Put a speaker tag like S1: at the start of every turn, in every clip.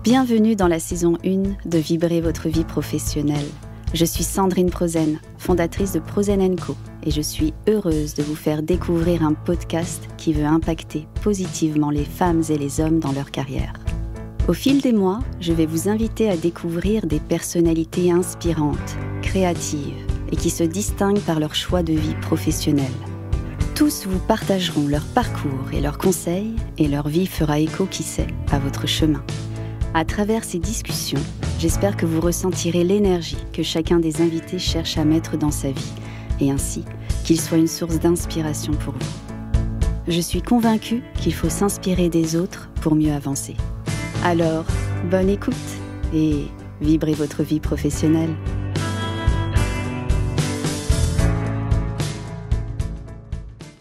S1: Bienvenue dans la saison 1 de Vibrer votre vie professionnelle. Je suis Sandrine Prosen, fondatrice de Prosen & Co. et je suis heureuse de vous faire découvrir un podcast qui veut impacter positivement les femmes et les hommes dans leur carrière. Au fil des mois, je vais vous inviter à découvrir des personnalités inspirantes, créatives et qui se distinguent par leur choix de vie professionnelle. Tous vous partageront leur parcours et leurs conseils et leur vie fera écho, qui sait, à votre chemin. À travers ces discussions, j'espère que vous ressentirez l'énergie que chacun des invités cherche à mettre dans sa vie et ainsi qu'il soit une source d'inspiration pour vous. Je suis convaincue qu'il faut s'inspirer des autres pour mieux avancer. Alors, bonne écoute et vibrez votre vie professionnelle.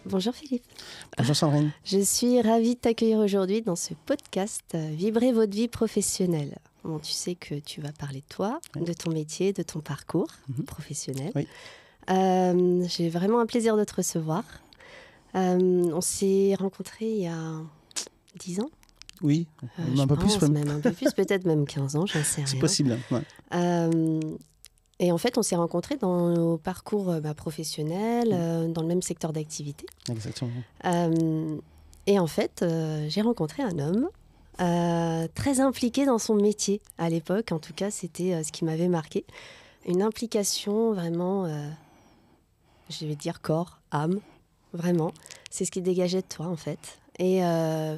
S1: Bonjour Philippe.
S2: Bonjour Sandrine.
S1: Je suis ravie de t'accueillir aujourd'hui dans ce podcast Vibrer votre vie professionnelle. Bon, tu sais que tu vas parler de toi, oui, de ton métier, de ton parcours professionnel. Oui. J'ai vraiment un plaisir de te recevoir. On s'est rencontrés il y a 10 ans.
S2: Oui, un peu plus.
S1: Même un peu plus, peut-être même 15 ans, j'en sais rien.
S2: C'est possible. Ouais.
S1: Et en fait, on s'est rencontrés dans nos parcours professionnels, dans le même secteur d'activité.
S2: Exactement.
S1: Et en fait, j'ai rencontré un homme très impliqué dans son métier à l'époque. En tout cas, c'était ce qui m'avait marqué. Une implication vraiment, je vais dire corps, âme, vraiment. C'est ce qui dégageait de toi, en fait. Et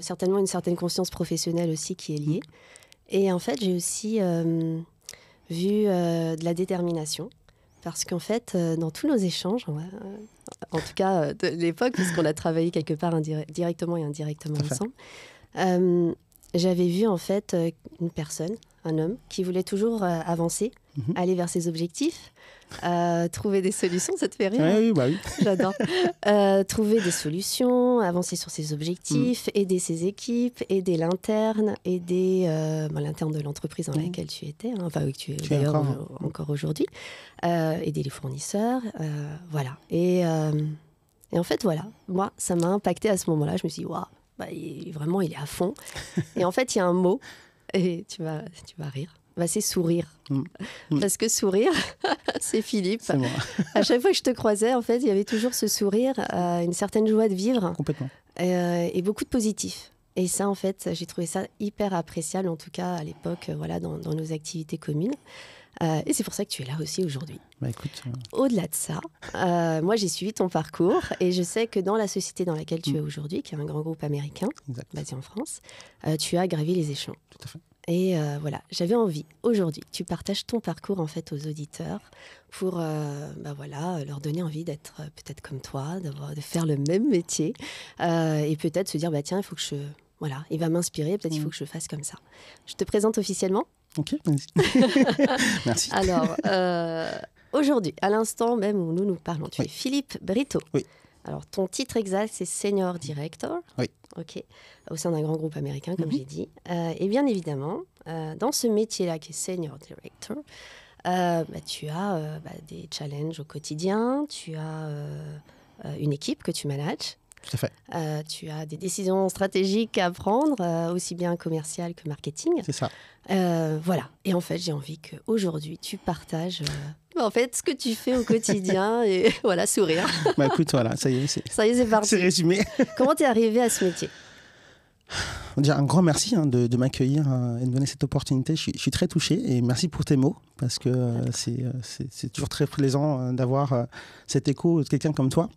S1: certainement une certaine conscience professionnelle aussi qui est liée. Et en fait, j'ai aussi vu de la détermination. Parce qu'en fait, dans tous nos échanges, en tout cas de l'époque, puisqu'on a travaillé quelque part directement et indirectement ensemble, j'avais vu en fait une personne, un homme, qui voulait toujours avancer, aller vers ses objectifs, trouver des solutions. Ça te fait rire?
S2: Oui, bah oui.
S1: J'adore. Trouver des solutions, avancer sur ses objectifs, aider ses équipes, aider l'interne, aider l'interne de l'entreprise dans laquelle tu étais, enfin oui, tu es d'ailleurs encore aujourd'hui, aider les fournisseurs, voilà. Et en fait, voilà, moi, ça m'a impacté à ce moment-là. Je me suis dit, waouh, vraiment, il est à fond. Et en fait, il y a un mot, et tu vas rire. C'est sourire. Parce que sourire, c'est Philippe.
S2: C'est moi.
S1: À chaque fois que je te croisais, en fait, il y avait toujours ce sourire, une certaine joie de vivre.
S2: Complètement.
S1: Et beaucoup de positif. Et ça, en fait, j'ai trouvé ça hyper appréciable, en tout cas à l'époque, dans nos activités communes. Et c'est pour ça que tu es là aussi aujourd'hui.
S2: Écoute,
S1: au-delà de ça, moi, j'ai suivi ton parcours et je sais que dans la société dans laquelle tu es aujourd'hui, qui est un grand groupe américain, basé en France, tu as gravi les échelons.
S2: Tout à fait.
S1: Et voilà, j'avais envie aujourd'hui que tu partages ton parcours en fait aux auditeurs pour leur donner envie d'être peut-être comme toi, de faire le même métier et peut-être se dire tiens, il faut que il va m'inspirer, peut-être il faut que je fasse comme ça. Je te présente officiellement.
S2: Ok, merci.
S1: Alors aujourd'hui, à l'instant même où nous parlons, tu es Philippe Brito.
S2: Oui. Alors,
S1: ton titre exact, c'est Senior Director.
S2: Oui.
S1: OK. Au sein d'un grand groupe américain, comme j'ai dit. Et bien évidemment, dans ce métier-là, qui est Senior Director, tu as des challenges au quotidien, tu as une équipe que tu manages.
S2: Tout à fait.
S1: Tu as des décisions stratégiques à prendre, aussi bien commerciales que marketing.
S2: C'est ça.
S1: Voilà. Et en fait, j'ai envie qu'aujourd'hui, tu partages en fait ce que tu fais au quotidien et voilà, sourire.
S2: Écoute, voilà, ça y est,
S1: c'est parti.
S2: C'est résumé.
S1: Comment tu es arrivé à ce métier?
S2: Déjà, un grand merci de m'accueillir et de me donner cette opportunité. Je suis très touché et merci pour tes mots parce que c'est toujours très plaisant d'avoir cet écho de quelqu'un comme toi.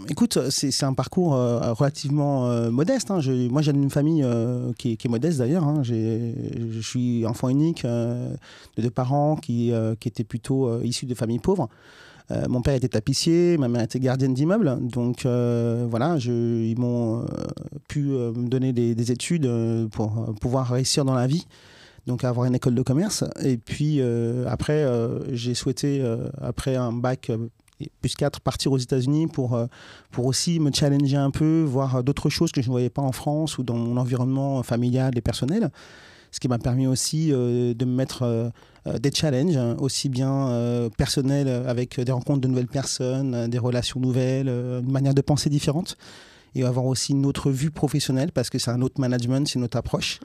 S2: Écoute, c'est un parcours relativement modeste. Moi, j'ai une famille qui est modeste d'ailleurs. Je suis enfant unique de 2 parents qui étaient plutôt issus de familles pauvres. Mon père était tapissier, ma mère était gardienne d'immeuble. Donc voilà, ils m'ont pu me donner des études pour pouvoir réussir dans la vie. Donc avoir une école de commerce. Et puis après, j'ai souhaité, après un bac plus 4, partir aux États-Unis pour aussi me challenger un peu, voir d'autres choses que je ne voyais pas en France ou dans mon environnement familial et personnel. Ce qui m'a permis aussi de me mettre des challenges, aussi bien personnels avec des rencontres de nouvelles personnes, des relations nouvelles, une manière de penser différente. et avoir aussi une autre vue professionnelle parce que c'est un autre management, c'est une autre approche.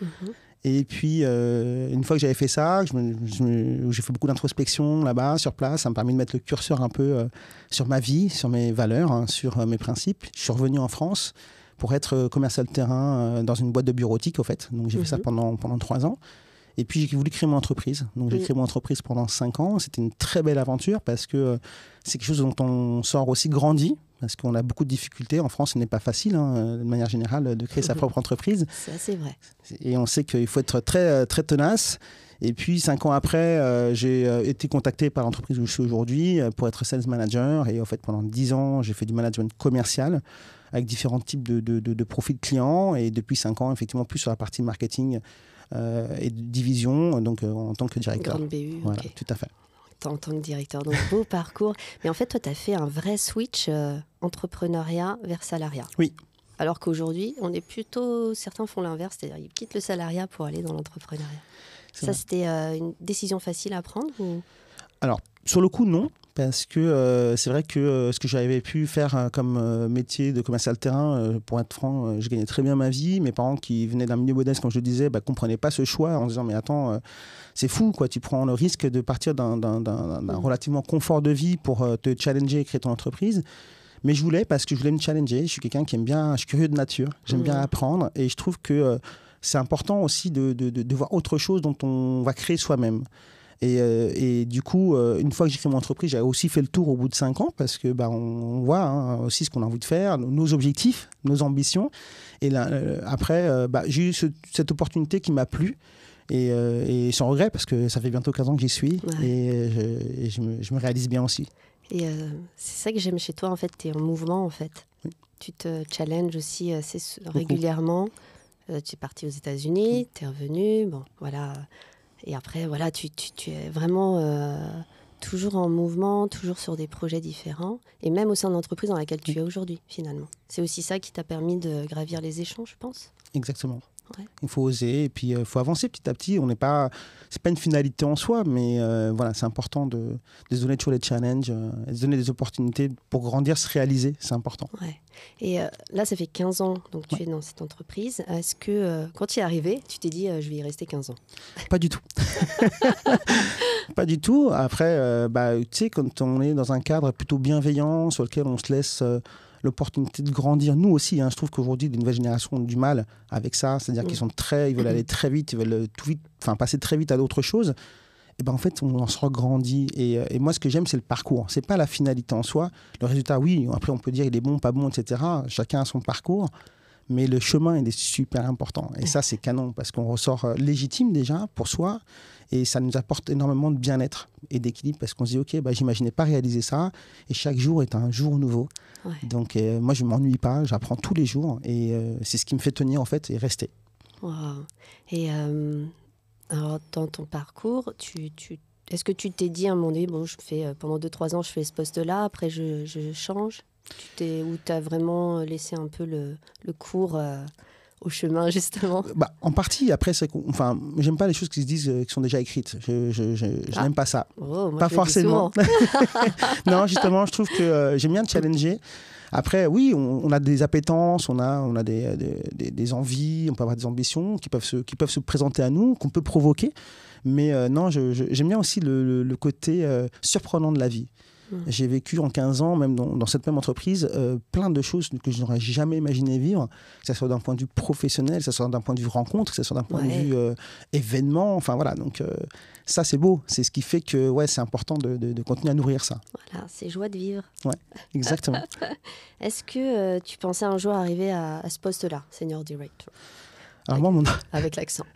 S2: Et puis, une fois que j'avais fait ça, j'ai fait beaucoup d'introspection là-bas, sur place. Ça m'a permis de mettre le curseur un peu sur ma vie, sur mes valeurs, hein, sur mes principes. Je suis revenu en France pour être commercial terrain dans une boîte de bureautique, au fait. Donc, j'ai fait ça pendant 3 ans. Et puis, j'ai voulu créer mon entreprise. Donc, j'ai créé mon entreprise pendant 5 ans. C'était une très belle aventure parce que c'est quelque chose dont on sort aussi grandi. Parce qu'on a beaucoup de difficultés. En France, ce n'est pas facile, hein, de manière générale, de créer sa propre entreprise.
S1: C'est assez vrai.
S2: Et on sait qu'il faut être très, très tenace. Et puis, 5 ans après, j'ai été contacté par l'entreprise où je suis aujourd'hui pour être sales manager. Et en fait, pendant 10 ans, j'ai fait du management commercial avec différents types de profils clients. Et depuis 5 ans, effectivement, plus sur la partie marketing et de division, donc en tant que directeur.
S1: Grande BU,
S2: voilà,
S1: ok.
S2: tout à fait.
S1: En tant que directeur, donc beau parcours. Mais en fait, toi, tu as fait un vrai switch entrepreneuriat vers salariat.
S2: Oui.
S1: Alors qu'aujourd'hui, on est plutôt... Certains font l'inverse, c'est-à-dire ils quittent le salariat pour aller dans l'entrepreneuriat. Ça, c'était une décision facile à prendre ou...
S2: Alors, sur le coup, non. Parce que c'est vrai que ce que j'avais pu faire comme métier de commercial terrain, pour être franc, je gagnais très bien ma vie. Mes parents qui venaient d'un milieu modeste, comme je le disais, ne comprenaient pas ce choix en disant « mais attends, c'est fou, quoi. Tu prends le risque de partir d'un relativement confort de vie pour te challenger et créer ton entreprise ». Mais je voulais parce que je voulais me challenger. Je suis quelqu'un qui aime bien, je suis curieux de nature, j'aime bien apprendre et je trouve que c'est important aussi de voir autre chose dont on va créer soi-même. Et du coup, une fois que j'ai créé mon entreprise, j'avais aussi fait le tour au bout de 5 ans parce que on voit aussi ce qu'on a envie de faire, nos objectifs, nos ambitions. Et là, après, j'ai eu cette opportunité qui m'a plu et sans regret parce que ça fait bientôt 15 ans que j'y suis et je me réalise bien aussi.
S1: Et c'est ça que j'aime chez toi, en fait, tu es en mouvement, en fait. Oui. Tu te challenges aussi assez régulièrement. Tu es parti aux États-Unis, tu es revenu, bon, voilà. Et après, voilà, tu es vraiment toujours en mouvement, toujours sur des projets différents, et même au sein de l'entreprise dans laquelle tu es aujourd'hui, finalement. C'est aussi ça qui t'a permis de gravir les échelons, je pense.
S2: Exactement.
S1: Ouais.
S2: Il faut oser et puis il faut avancer petit à petit. C'est pas une finalité en soi, mais voilà, c'est important de se donner toujours les challenges, de se donner des opportunités pour grandir, se réaliser, c'est important.
S1: Ouais. Et là, ça fait 15 ans donc tu es dans cette entreprise. Est-ce que quand tu y es arrivé, tu t'es dit je vais y rester 15 ans?
S2: Pas du tout. Pas du tout. Après, tu sais, quand on est dans un cadre plutôt bienveillant sur lequel on se laisse l'opportunité de grandir, nous aussi, hein, je trouve qu'aujourd'hui les nouvelles générations ont du mal avec ça, c'est-à-dire qu'ils veulent aller très vite, ils veulent tout vite, passer très vite à d'autres choses. Et en fait on en se regrandit et moi ce que j'aime c'est le parcours, c'est pas la finalité en soi. Le résultat, oui, après on peut dire il est bon, pas bon, etc. Chacun a son parcours, mais le chemin il est super important et ça c'est canon parce qu'on ressort légitime déjà pour soi et ça nous apporte énormément de bien-être et d'équilibre parce qu'on se dit ok, j'imaginais pas réaliser ça et chaque jour est un jour nouveau. Donc moi je m'ennuie pas, j'apprends tous les jours et c'est ce qui me fait tenir en fait et rester.
S1: Wow. Et alors dans ton parcours, est-ce que tu t'es dit à un moment donné, je fais pendant 2-3 ans je fais ce poste-là, après je change, ou tu as vraiment laissé un peu le cours au chemin justement?
S2: En partie, après, j'aime pas les choses qui se disent qui sont déjà écrites. Je n'aime pas ça.
S1: Moi,
S2: pas forcément. Non, justement, je trouve que j'aime bien challenger. Après, oui, on a des appétences, on a des envies, on peut avoir des ambitions qui peuvent se présenter à nous, qu'on peut provoquer. Mais non, j'aime bien aussi le côté surprenant de la vie. J'ai vécu en 15 ans, même dans cette même entreprise, plein de choses que je n'aurais jamais imaginé vivre, que ce soit d'un point de vue professionnel, que ce soit d'un point de vue rencontre, que ce soit d'un point de vue événement. Enfin voilà, donc ça c'est beau. C'est ce qui fait que c'est important de continuer à nourrir ça.
S1: Voilà, c'est joie de vivre.
S2: Ouais, exactement.
S1: Est-ce que tu pensais un jour arriver à ce poste-là, Senior Director?
S2: Alors moi,
S1: avec l'accent.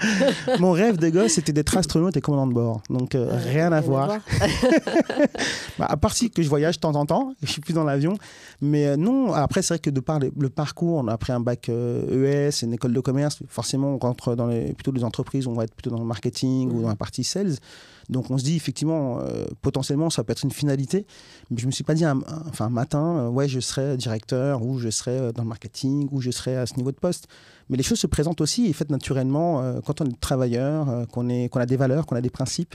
S2: Mon rêve de gosse, c'était d'être astronaute et commandant de bord. Donc, rien à voir. À part si que je voyage de temps en temps, je suis plus dans l'avion. Mais non, après, c'est vrai que de par le parcours, on a pris un bac ES, une école de commerce. Forcément, on rentre dans plutôt les entreprises, on va être plutôt dans le marketing ou dans la partie sales. Donc on se dit effectivement, potentiellement, ça peut être une finalité. Mais je ne me suis pas dit un matin, je serai directeur ou je serai dans le marketing ou je serai à ce niveau de poste. Mais les choses se présentent aussi aussi est faite naturellement quand on est travailleur, qu'on a des valeurs, qu'on a des principes,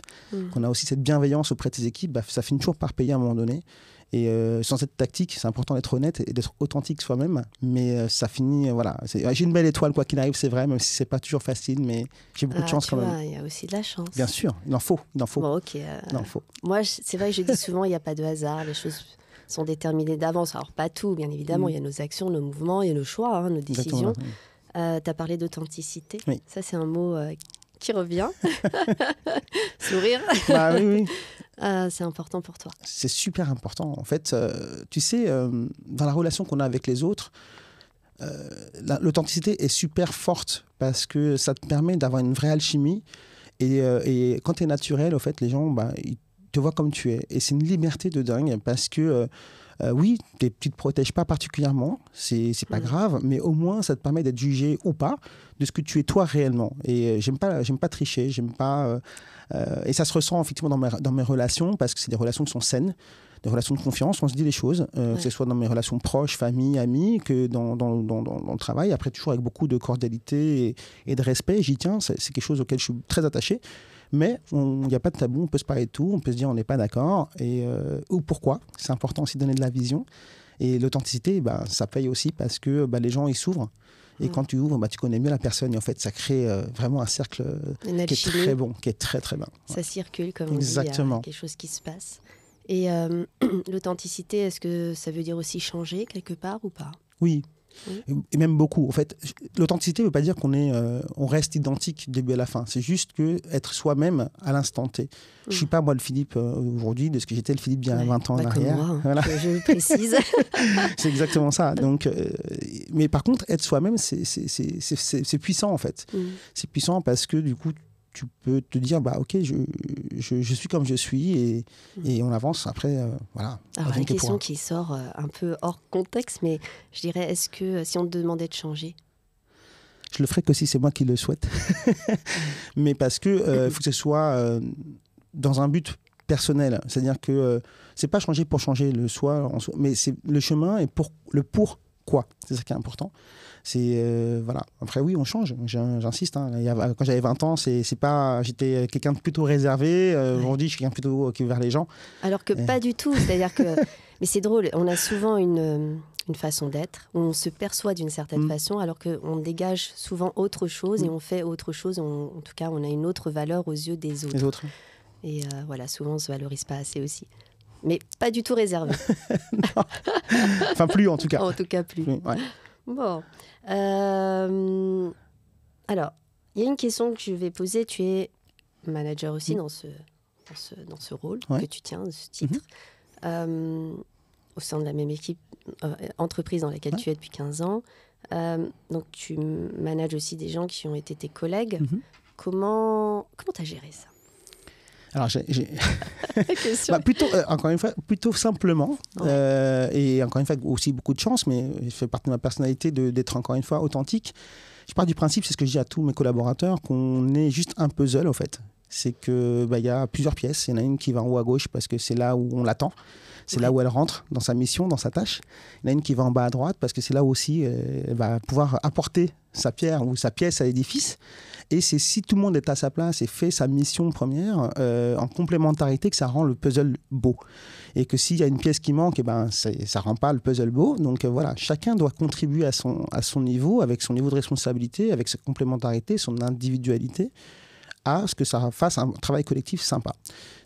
S2: qu'on a aussi cette bienveillance auprès de ses équipes, bah, ça finit toujours par payer à un moment donné. Et sans cette tactique, c'est important d'être honnête et d'être authentique soi-même, mais ça finit, voilà. J'ai une belle étoile, quoi qu'il arrive, c'est vrai, même si c'est pas toujours facile, mais j'ai beaucoup de chance quand même.
S1: Il y a aussi de la chance.
S2: Bien sûr, il en faut.
S1: Bon, ok.
S2: Il en faut.
S1: Moi, c'est vrai que je dis souvent, il n'y a pas de hasard, les choses sont déterminées d'avance. Alors, pas tout, bien évidemment, il y a nos actions, nos mouvements, il y a nos choix, hein, nos décisions. Tu as parlé d'authenticité.
S2: Oui.
S1: Ça, c'est un mot qui revient. Sourire.
S2: Bah oui.
S1: C'est important pour toi.
S2: C'est super important. En fait, tu sais, dans la relation qu'on a avec les autres, l'authenticité est super forte parce que ça te permet d'avoir une vraie alchimie. Et quand tu es naturel, en fait, les gens, bah, ils te voient comme tu es. Et c'est une liberté de dingue parce que, oui, tu ne te protèges pas particulièrement, c'est pas grave, mais au moins, ça te permet d'être jugé ou pas de ce que tu es toi réellement. Et j'aime pas tricher, j'aime pas... et ça se ressent effectivement dans mes relations parce que c'est des relations qui sont saines, des relations de confiance, on se dit les choses, que ce soit dans mes relations proches, famille, amis, que dans le travail. Après, toujours avec beaucoup de cordialité et de respect, j'y tiens, c'est quelque chose auquel je suis très attaché. Mais il n'y a pas de tabou, on peut se parler de tout, on peut se dire on n'est pas d'accord, ou pourquoi. C'est important aussi de donner de la vision. Et l'authenticité, bah, ça paye aussi parce que bah, les gens, ils s'ouvrent. Et quand tu ouvres, bah, tu connais mieux la personne. Et en fait, ça crée vraiment un cercle qui est très bon, qui est très, très bien.
S1: Ça circule, comme on
S2: Exactement.
S1: dit, il y a quelque chose qui se passe. Et l'authenticité, est-ce que ça veut dire aussi changer quelque part ou pas ?
S2: Oui. Et même beaucoup. En fait, l'authenticité ne veut pas dire on reste identique du début à la fin. C'est juste être soi-même à l'instant T. Je ne suis pas moi le Philippe aujourd'hui de ce que j'étais le Philippe il y a 20 ans en arrière.
S1: Comme moi,
S2: voilà.
S1: Je le précise.
S2: C'est exactement ça. Donc, mais par contre, être soi-même, c'est puissant en fait. C'est puissant parce que du coup, tu peux te dire, bah, ok, je suis comme je suis et on avance après. Voilà.
S1: Alors, une question qui sort un peu hors contexte, mais je dirais, est-ce que si on te demandait de changer ?
S2: Je le ferais que si c'est moi qui le souhaite. Mais parce que faut que ce soit dans un but personnel. C'est-à-dire que c'est pas changer pour changer le soi, mais c'est le chemin et le pourquoi. C'est ça qui est important. C'est voilà. Après oui, on change. J'insiste. Hein. Quand j'avais 20 ans, j'étais quelqu'un de plutôt réservé. Aujourd'hui, je suis quelqu'un plutôt qui est vers les gens.
S1: Alors que pas du tout. C'est-à-dire que, mais c'est drôle. On a souvent une façon d'être où on se perçoit d'une certaine façon, alors qu'on dégage souvent autre chose et on fait autre chose. En tout cas, on a une autre valeur aux yeux des autres.
S2: Les autres.
S1: Et voilà, souvent on se valorise pas assez aussi. Mais pas du tout réservé.
S2: Enfin, plus en tout cas.
S1: En tout cas, plus.
S2: Ouais.
S1: Bon. Alors, il y a une question que je vais poser. Tu es manager aussi dans ce rôle que tu tiens, ce titre, au sein de la même équipe, entreprise dans laquelle tu es depuis 15 ans. Donc, tu manages aussi des gens qui ont été tes collègues. Comment tu as géré ça ?
S2: Alors, encore une fois, plutôt simplement. Et encore une fois, aussi beaucoup de chance, mais il fait partie de ma personnalité d'être encore une fois authentique. Je pars du principe, c'est ce que je dis à tous mes collaborateurs, qu'on est juste un puzzle, en fait. C'est qu'il y a plusieurs pièces. Il y en a une qui va en haut à gauche parce que c'est là où on l'attend. C'est là où elle rentre dans sa mission, dans sa tâche. Il y en a une qui va en bas à droite parce que c'est là aussi elle va pouvoir apporter sa pierre ou sa pièce à l'édifice. Et c'est si tout le monde est à sa place et fait sa mission première en complémentarité que ça rend le puzzle beau. Et que s'il y a une pièce qui manque, ça ne rend pas le puzzle beau. Donc voilà, chacun doit contribuer à son niveau, avec son niveau de responsabilité, avec sa complémentarité, son individualité, à ce que ça fasse un travail collectif sympa.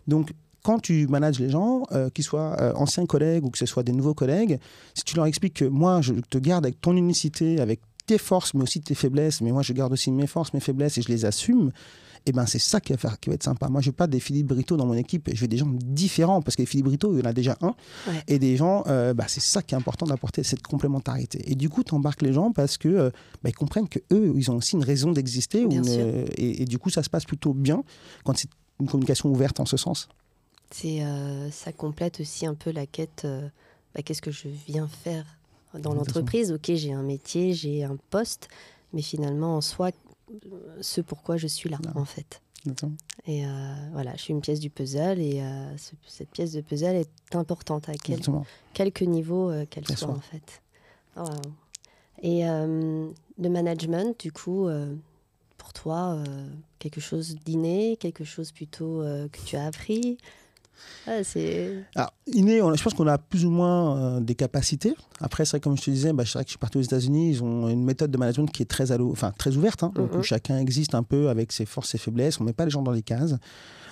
S2: Donc, quand tu manages les gens, qu'ils soient anciens collègues ou que ce soit des nouveaux collègues, si tu leur expliques que moi, je te garde avec ton unicité, avec tes forces, mais aussi tes faiblesses, mais moi, je garde aussi mes forces, mes faiblesses et je les assume, c'est ça qui va être sympa. Moi, je veux pas des Philippe Brito dans mon équipe, je veux des gens différents, parce que les Philippe Brito, il y en a déjà un. Ouais. Et des gens, c'est ça qui est important d'apporter, cette complémentarité. Et du coup, tu embarques les gens parce que ils comprennent qu'eux, ils ont aussi une raison d'exister. Et du coup, ça se passe plutôt bien quand c'est une communication ouverte en ce sens.
S1: Ça complète aussi un peu la quête, qu'est-ce que je viens faire dans l'entreprise. Ok, j'ai un métier, j'ai un poste, mais finalement, en soi, ce pourquoi je suis là, en fait.
S2: Exactement.
S1: Et voilà, je suis une pièce du puzzle et cette pièce de puzzle est importante à quelque niveau qu'elle soit, en fait. Wow. Et le management, du coup,
S3: pour toi quelque chose d'inné, quelque chose plutôt que tu as appris?
S2: Alors, inné, je pense qu'on a plus ou moins des capacités. Après, c'est vrai, comme je te disais, c'est vrai que je suis parti aux États-Unis. Ils ont une méthode de management qui est très ouverte, hein, donc où chacun existe un peu avec ses forces et faiblesses. On ne met pas les gens dans les cases.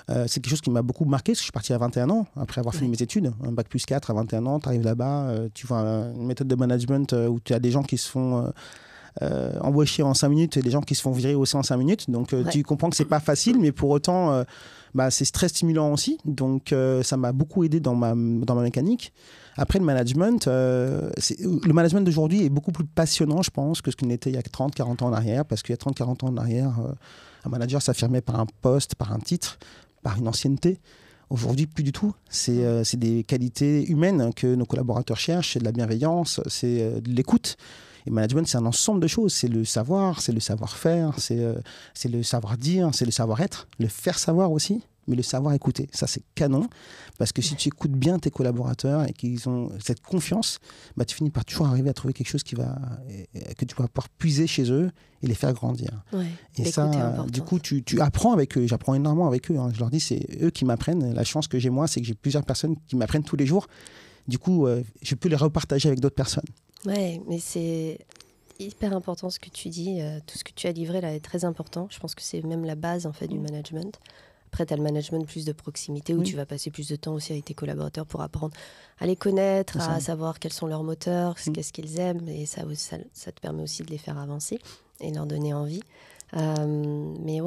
S2: C'est quelque chose qui m'a beaucoup marqué, parce que je suis parti à 21 ans, après avoir fini mes études. Un bac plus 4 à 21 ans, tu arrives là-bas, tu vois une méthode de management où tu as des gens qui se font embaucher en 5 minutes et des gens qui se font virer aussi en 5 minutes. Donc, tu comprends que c'est pas facile, mais pour autant, c'est très stimulant aussi. Donc, ça m'a beaucoup aidé dans ma mécanique. Après, le management d'aujourd'hui est beaucoup plus passionnant, je pense, que ce qu'il n'était il y a 30-40 ans en arrière. Parce qu'il y a 30-40 ans en arrière, un manager s'affirmait par un poste, par un titre, par une ancienneté. Aujourd'hui, plus du tout. C'est des qualités humaines que nos collaborateurs cherchent. C'est de la bienveillance, c'est de l'écoute. Et management, c'est un ensemble de choses. C'est le savoir, c'est le savoir-faire, c'est le savoir-dire, c'est le savoir-être, le faire savoir aussi, mais le savoir écouter. Ça, c'est canon. Parce que si tu écoutes bien tes collaborateurs et qu'ils ont cette confiance, tu finis par toujours arriver à trouver quelque chose que tu vas pouvoir puiser chez eux et les faire grandir.
S3: Ouais,
S2: et ça, du coup, tu apprends avec eux. J'apprends énormément avec eux. Hein. Je leur dis, c'est eux qui m'apprennent. La chance que j'ai, moi, c'est que j'ai plusieurs personnes qui m'apprennent tous les jours. Du coup, je peux les repartager avec d'autres personnes.
S3: Ouais, mais c'est hyper important ce que tu dis. Tout ce que tu as livré là est très important. Je pense que c'est même la base en fait du management. Après, tu as le management plus de proximité où tu vas passer plus de temps aussi avec tes collaborateurs pour apprendre à les connaître, à savoir quels sont leurs moteurs, qu'est-ce qu'ils aiment. Et ça te permet aussi de les faire avancer et leur donner envie. Mais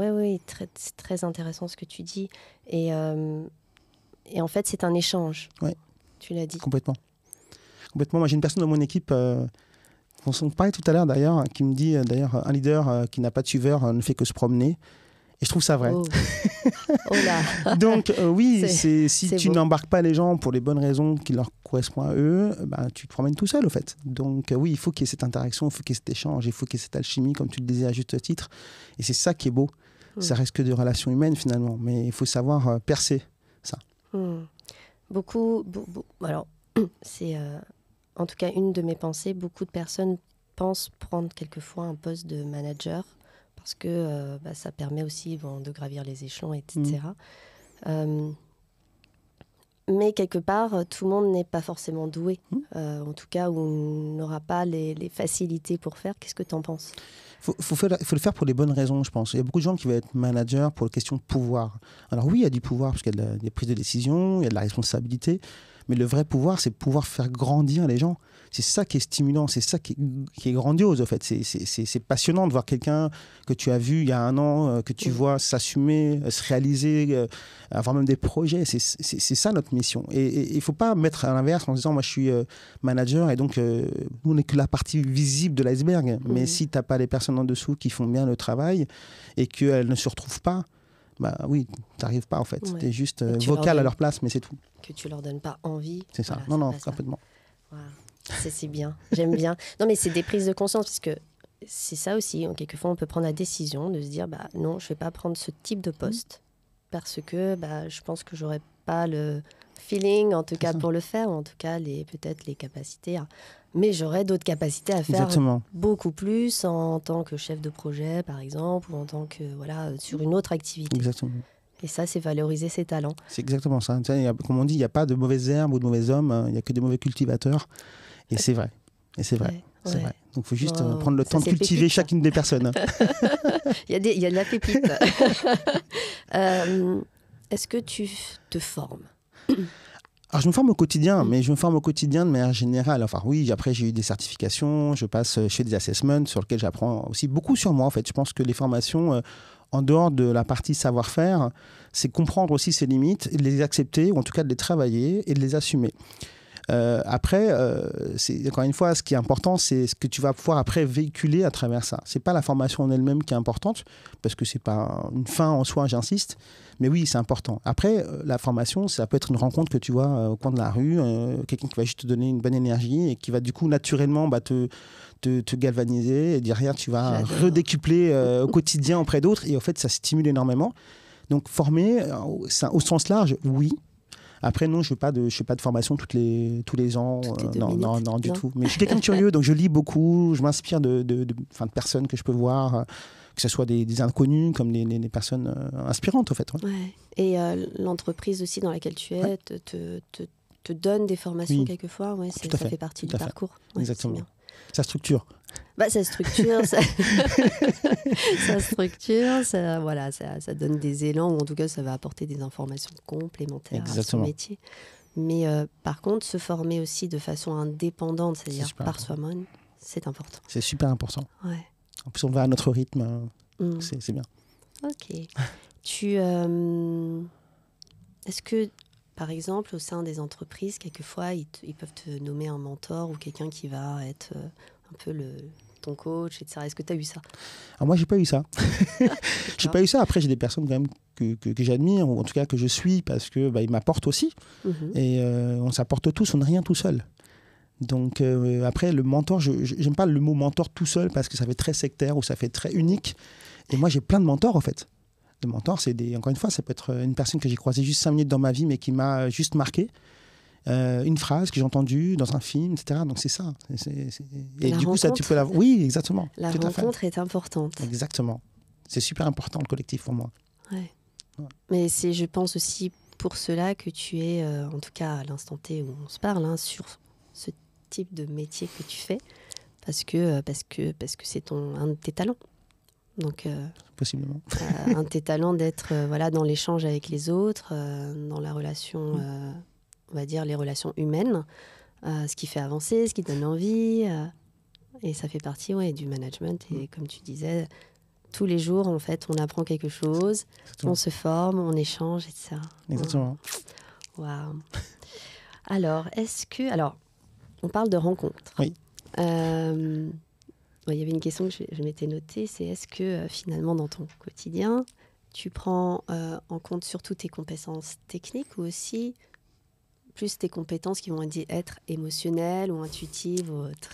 S3: c'est très intéressant ce que tu dis. Et en fait, c'est un échange.
S2: Ouais.
S3: Tu l'as dit.
S2: Complètement. Moi, j'ai une personne dans mon équipe, on s'en parlait tout à l'heure d'ailleurs, qui me dit un leader qui n'a pas de suiveur ne fait que se promener. Et je trouve ça vrai.
S3: Oh là.
S2: Donc si tu n'embarques pas les gens pour les bonnes raisons qui leur correspondent à eux, tu te promènes tout seul au fait. Donc il faut qu'il y ait cette interaction, il faut qu'il y ait cet échange, il faut qu'il y ait cette alchimie, comme tu le disais à juste titre. Et c'est ça qui est beau. Ça reste que des relations humaines finalement, mais il faut savoir percer ça.
S3: Alors, c'est en tout cas une de mes pensées. Beaucoup de personnes pensent prendre quelquefois un poste de manager parce que ça permet aussi de gravir les échelons, etc. Mais quelque part, tout le monde n'est pas forcément doué. En tout cas, on n'aura pas les facilités pour faire. Qu'est-ce que tu en penses ?
S2: Il faut le faire pour les bonnes raisons, je pense. Il y a beaucoup de gens qui veulent être manager pour la question de pouvoir. Alors oui, il y a du pouvoir parce qu'il y a des prises de décision, il y a de la responsabilité. Mais le vrai pouvoir, c'est de pouvoir faire grandir les gens. C'est ça qui est stimulant, c'est ça qui est grandiose, en fait. C'est passionnant de voir quelqu'un que tu as vu il y a 1 an, que tu vois s'assumer, se réaliser, avoir même des projets. C'est ça notre mission. Et il ne faut pas mettre à l'inverse en disant, moi, je suis manager et donc, nous, on n'est que la partie visible de l'iceberg. Mais si tu n'as pas les personnes en dessous qui font bien le travail et qu'elles ne se retrouvent pas, oui, tu n'arrives pas en fait. Tu es juste vocal à leur place, mais c'est tout.
S3: Que tu leur donnes pas envie.
S2: C'est ça.
S3: Voilà,
S2: non, complètement.
S3: Voilà. C'est bien. J'aime bien. Non, mais c'est des prises de conscience, parce que c'est ça aussi. Quelquefois, on peut prendre la décision de se dire, non, je vais pas prendre ce type de poste parce que je pense que j'aurais pas le feeling, en tout cas, pour le faire, ou en tout cas, peut-être les capacités. Mais j'aurais d'autres capacités à faire beaucoup plus en tant que chef de projet, par exemple, ou en tant que, sur une autre activité.
S2: Exactement.
S3: Et ça, c'est valoriser ses talents.
S2: C'est exactement ça. Comme on dit, il n'y a pas de mauvaises herbes ou de mauvais hommes, il n'y a que des mauvais cultivateurs. Et c'est vrai. C'est vrai. Donc, il faut juste prendre le temps de cultiver chacune des personnes.
S3: Il y a de la pépite. Est-ce que tu te formes ?
S2: Alors, je me forme au quotidien, mais je me forme au quotidien de manière générale. Enfin, oui, après, j'ai eu des certifications, je fais des assessments sur lesquels j'apprends aussi beaucoup sur moi. En fait, je pense que les formations, en dehors de la partie savoir-faire, c'est comprendre aussi ses limites, de les accepter, ou en tout cas de les travailler et de les assumer. Après, encore une fois, ce qui est important, c'est ce que tu vas pouvoir après véhiculer à travers ça. C'est pas la formation en elle-même qui est importante, parce que c'est pas une fin en soi, j'insiste. Mais oui, c'est important. Après, la formation, ça peut être une rencontre que tu vois au coin de la rue, quelqu'un qui va juste te donner une bonne énergie et qui va du coup naturellement te galvaniser et derrière tu vas redécupler au quotidien auprès d'autres et en fait ça stimule énormément. Donc former au sens large, oui. Après non, je ne fais pas de formation tous les ans, non du tout. Mais je suis quelqu'un de curieux, donc je lis beaucoup, je m'inspire de personnes que je peux voir. que ce soit des inconnus comme des personnes inspirantes, en fait. Ouais.
S3: Ouais. Et l'entreprise aussi dans laquelle tu es te donne des formations quelquefois. Ouais, ça fait partie du parcours. Ouais,
S2: exactement. Ça structure.
S3: Ça structure, ça structure, ça donne des élans, ou en tout cas ça va apporter des informations complémentaires à son métier. Mais par contre, se former aussi de façon indépendante, c'est-à-dire par soi-même, c'est important.
S2: C'est super important.
S3: Ouais.
S2: En plus, on va à notre rythme, c'est bien.
S3: Ok. Est-ce que, par exemple, au sein des entreprises, quelquefois, ils peuvent te nommer un mentor ou quelqu'un qui va être un peu ton coach, etc. Est-ce que tu as eu ça?
S2: Alors moi, j'ai pas eu ça. J'ai pas eu ça. Après, j'ai des personnes quand même que j'admire, ou en tout cas que je suis, parce que ils m'apportent aussi. Et on s'apporte tous, on n'est rien tout seul. Donc après, le mentor, j'aime pas le mot mentor tout seul, parce que ça fait très sectaire ou ça fait très unique. Et moi, j'ai plein de mentors, en fait. Le mentor, encore une fois, ça peut être une personne que j'ai croisée juste 5 minutes dans ma vie, mais qui m'a juste marqué. Une phrase que j'ai entendue dans un film, etc. Donc c'est ça. Et du coup, ça, tu peux la... Oui, exactement.
S3: La rencontre est importante.
S2: Exactement. C'est super important, le collectif, pour moi.
S3: Ouais. Mais c'est, je pense aussi pour cela que tu es, en tout cas à l'instant T où on se parle, sur ce type de métier que tu fais, parce que c'est un de tes talents. Donc,
S2: possiblement.
S3: Un de tes talents d'être dans l'échange avec les autres, dans la relation, on va dire les relations humaines, ce qui fait avancer, ce qui donne envie. Et ça fait partie du management. Et comme tu disais, tous les jours, en fait, on apprend quelque chose, on se forme, on échange, etc.
S2: Exactement.
S3: Waouh. Alors, on parle de rencontres.
S2: Oui.
S3: Il y avait une question que je m'étais notée, c'est est-ce que finalement dans ton quotidien, tu prends en compte surtout tes compétences techniques ou aussi plus tes compétences qui vont être émotionnelles ou intuitives ou autres?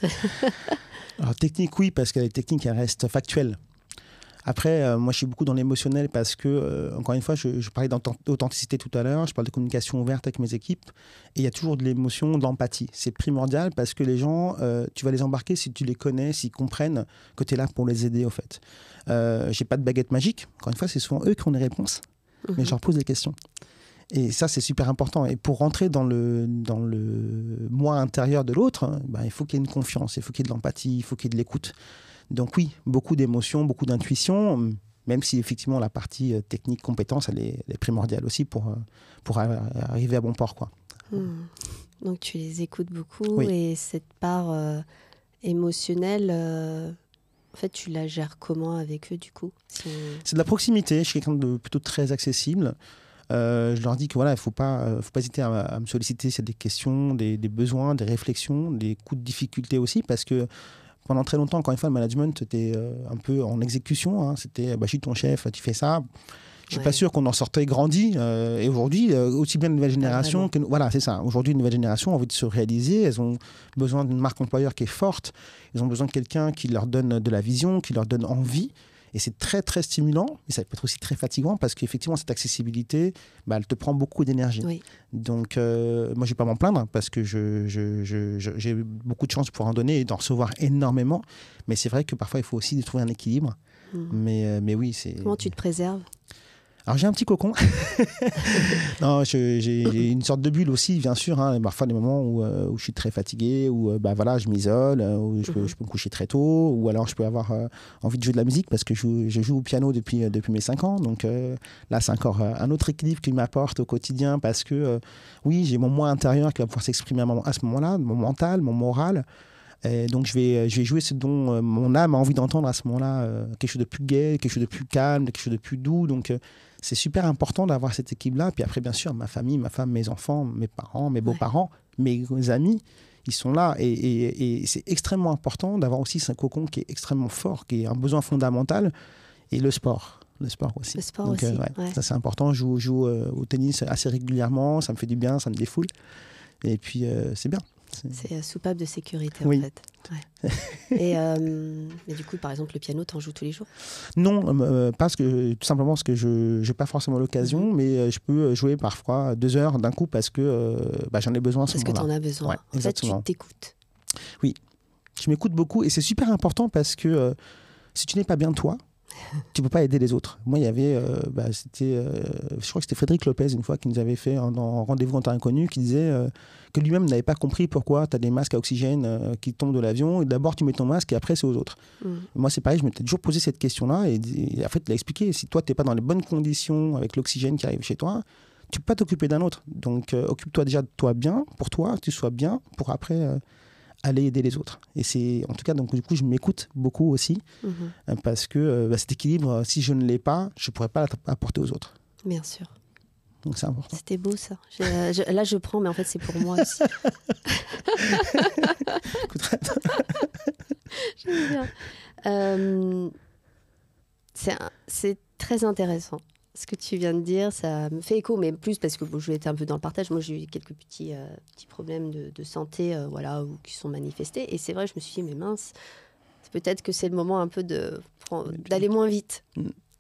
S2: Alors technique, oui, parce que les techniques, elles restent factuelles. Après, moi, je suis beaucoup dans l'émotionnel parce que, encore une fois, je parlais d'authenticité tout à l'heure, je parle de communication ouverte avec mes équipes, et il y a toujours de l'émotion, de l'empathie. C'est primordial parce que les gens, tu vas les embarquer si tu les connais, s'ils comprennent que tu es là pour les aider, au fait. J'ai pas de baguette magique. Encore une fois, c'est souvent eux qui ont les réponses, mais je leur pose des questions. Et ça, c'est super important. Et pour rentrer dans le moi intérieur de l'autre, il faut qu'il y ait une confiance, il faut qu'il y ait de l'empathie, il faut qu'il y ait de l'écoute. Donc oui, beaucoup d'émotions, beaucoup d'intuition, même si effectivement la partie technique, compétence, elle est primordiale aussi pour arriver à bon port, quoi.
S3: Donc tu les écoutes beaucoup, et cette part émotionnelle, en fait, tu la gères comment avec eux du coup?
S2: C'est de la proximité, je suis quelqu'un de plutôt très accessible. Je leur dis que il faut pas hésiter à me solliciter s'il y a des questions, des besoins, des réflexions, des coups de difficulté aussi, parce que pendant très longtemps, encore une fois, le management était un peu en exécution. C'était je suis ton chef, tu fais ça. Je suis pas sûr qu'on en sortait grandi. Et aujourd'hui, aussi bien une nouvelle génération que c'est ça. Aujourd'hui, une nouvelle génération a envie de se réaliser. Elles ont besoin d'une marque employeur qui est forte. Elles ont besoin de quelqu'un qui leur donne de la vision, qui leur donne envie. Et c'est très, très stimulant, mais ça peut être aussi très fatigant parce qu'effectivement, cette accessibilité, elle te prend beaucoup d'énergie. Oui. Donc, moi, je ne vais pas m'en plaindre parce que j'ai beaucoup de chance de pouvoir en donner et d'en recevoir énormément. Mais c'est vrai que parfois, il faut aussi trouver un équilibre. Mais oui, c'est...
S3: Comment tu te préserves ?
S2: Alors, j'ai un petit cocon. Non, j'ai une sorte de bulle aussi, bien sûr. Parfois, des moments où je suis très fatigué, où je m'isole, où je peux me coucher très tôt, ou alors je peux avoir envie de jouer de la musique parce que je joue au piano depuis mes 5 ans. Donc là, c'est encore un autre équilibre qu'il m'apporte au quotidien parce que, oui, j'ai mon moi intérieur qui va pouvoir s'exprimer à ce moment-là, mon mental, mon moral. Et donc je vais jouer ce dont mon âme a envie d'entendre à ce moment-là, quelque chose de plus gai, quelque chose de plus calme, quelque chose de plus doux. Donc c'est super important d'avoir cette équipe-là. Puis après, bien sûr, ma famille, ma femme, mes enfants, mes parents, mes beaux-parents, mes amis, ils sont là. Et c'est extrêmement important d'avoir aussi ce cocon qui est extrêmement fort, qui est un besoin fondamental. Et le sport. Le sport aussi.
S3: Le sport donc, aussi, ouais.
S2: Ça c'est important. Je joue au tennis assez régulièrement. Ça me fait du bien, ça me défoule. Et puis, c'est bien.
S3: C'est soupape de sécurité,
S2: oui.
S3: en fait. Ouais. Et du coup, par exemple, le piano, t'en joues tous les jours ?
S2: Non, tout simplement parce que je n'ai pas forcément l'occasion, mais je peux jouer parfois 2 heures d'un coup parce que j'en ai besoin à ce moment-là.
S3: Parce que t'en as besoin.
S2: Ouais,
S3: en fait, tu t'écoutes.
S2: Oui, je m'écoute beaucoup et c'est super important parce que si tu n'es pas bien toi, tu peux pas aider les autres. Moi, il y avait, je crois que c'était Frédéric Lopez une fois qui nous avait fait un rendez-vous en terre inconnue, qui disait que lui-même n'avait pas compris pourquoi tu as des masques à oxygène qui tombent de l'avion, et d'abord tu mets ton masque et après c'est aux autres. Moi, c'est pareil, je m'étais toujours posé cette question-là, et en fait, il a expliqué, si toi, tu n'es pas dans les bonnes conditions avec l'oxygène qui arrive chez toi, tu peux pas t'occuper d'un autre. Donc, occupe-toi déjà de toi bien, pour toi, que tu sois bien, pour après aller aider les autres. Et c'est, en tout cas, donc, du coup, je m'écoute beaucoup aussi, parce que cet équilibre, si je ne l'ai pas, je ne pourrais pas l'apporter aux autres.
S3: Bien sûr.
S2: Donc, c'est important.
S3: C'était beau, ça. Là, je prends, mais en fait, c'est pour moi aussi. J'aime bien. C'est très intéressant. Ce que tu viens de dire, ça me fait écho, mais plus parce que je vais être un peu dans le partage. Moi, j'ai eu quelques petits problèmes de santé ou qui sont manifestés. Et c'est vrai, je me suis dit, mais mince, peut-être que c'est le moment un peu d'aller moins vite.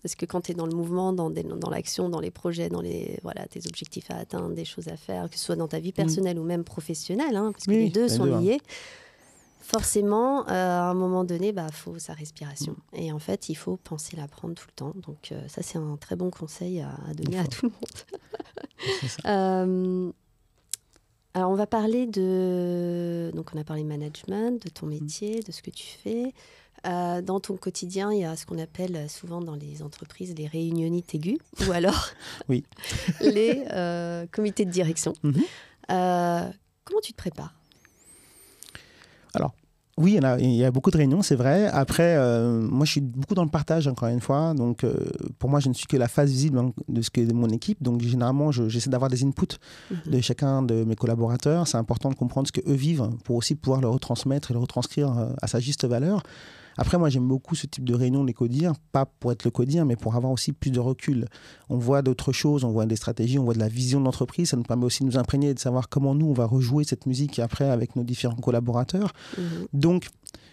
S3: Parce que quand tu es dans le mouvement, dans l'action, dans les projets, dans tes objectifs à atteindre, des choses à faire, que ce soit dans ta vie personnelle ou même professionnelle, parce que les deux sont liés. Forcément, à un moment donné, faut sa respiration. Et en fait, il faut penser la prendre tout le temps. Donc ça, c'est un très bon conseil à donner à tout le monde. Alors, on va parler donc on a parlé management, de ton métier, de ce que tu fais. Dans ton quotidien, il y a ce qu'on appelle souvent dans les entreprises les réunionites aiguës, ou alors les comités de direction. Comment tu te prépares ?
S2: Alors, oui, il y a beaucoup de réunions, c'est vrai. Après, moi, je suis beaucoup dans le partage, encore une fois. Donc, pour moi, je ne suis que la face visible de ce qu'est mon équipe. Donc, généralement, j'essaie d'avoir des inputs de chacun de mes collaborateurs. C'est important de comprendre ce qu'eux vivent pour aussi pouvoir le retransmettre et le retranscrire à sa juste valeur. Après, moi, j'aime beaucoup ce type de réunion, les codir, pas pour être le codir, mais pour avoir aussi plus de recul. On voit d'autres choses, on voit des stratégies, on voit de la vision de l'entreprise. Ça nous permet aussi de nous imprégner et de savoir comment nous, on va rejouer cette musique après avec nos différents collaborateurs. Donc,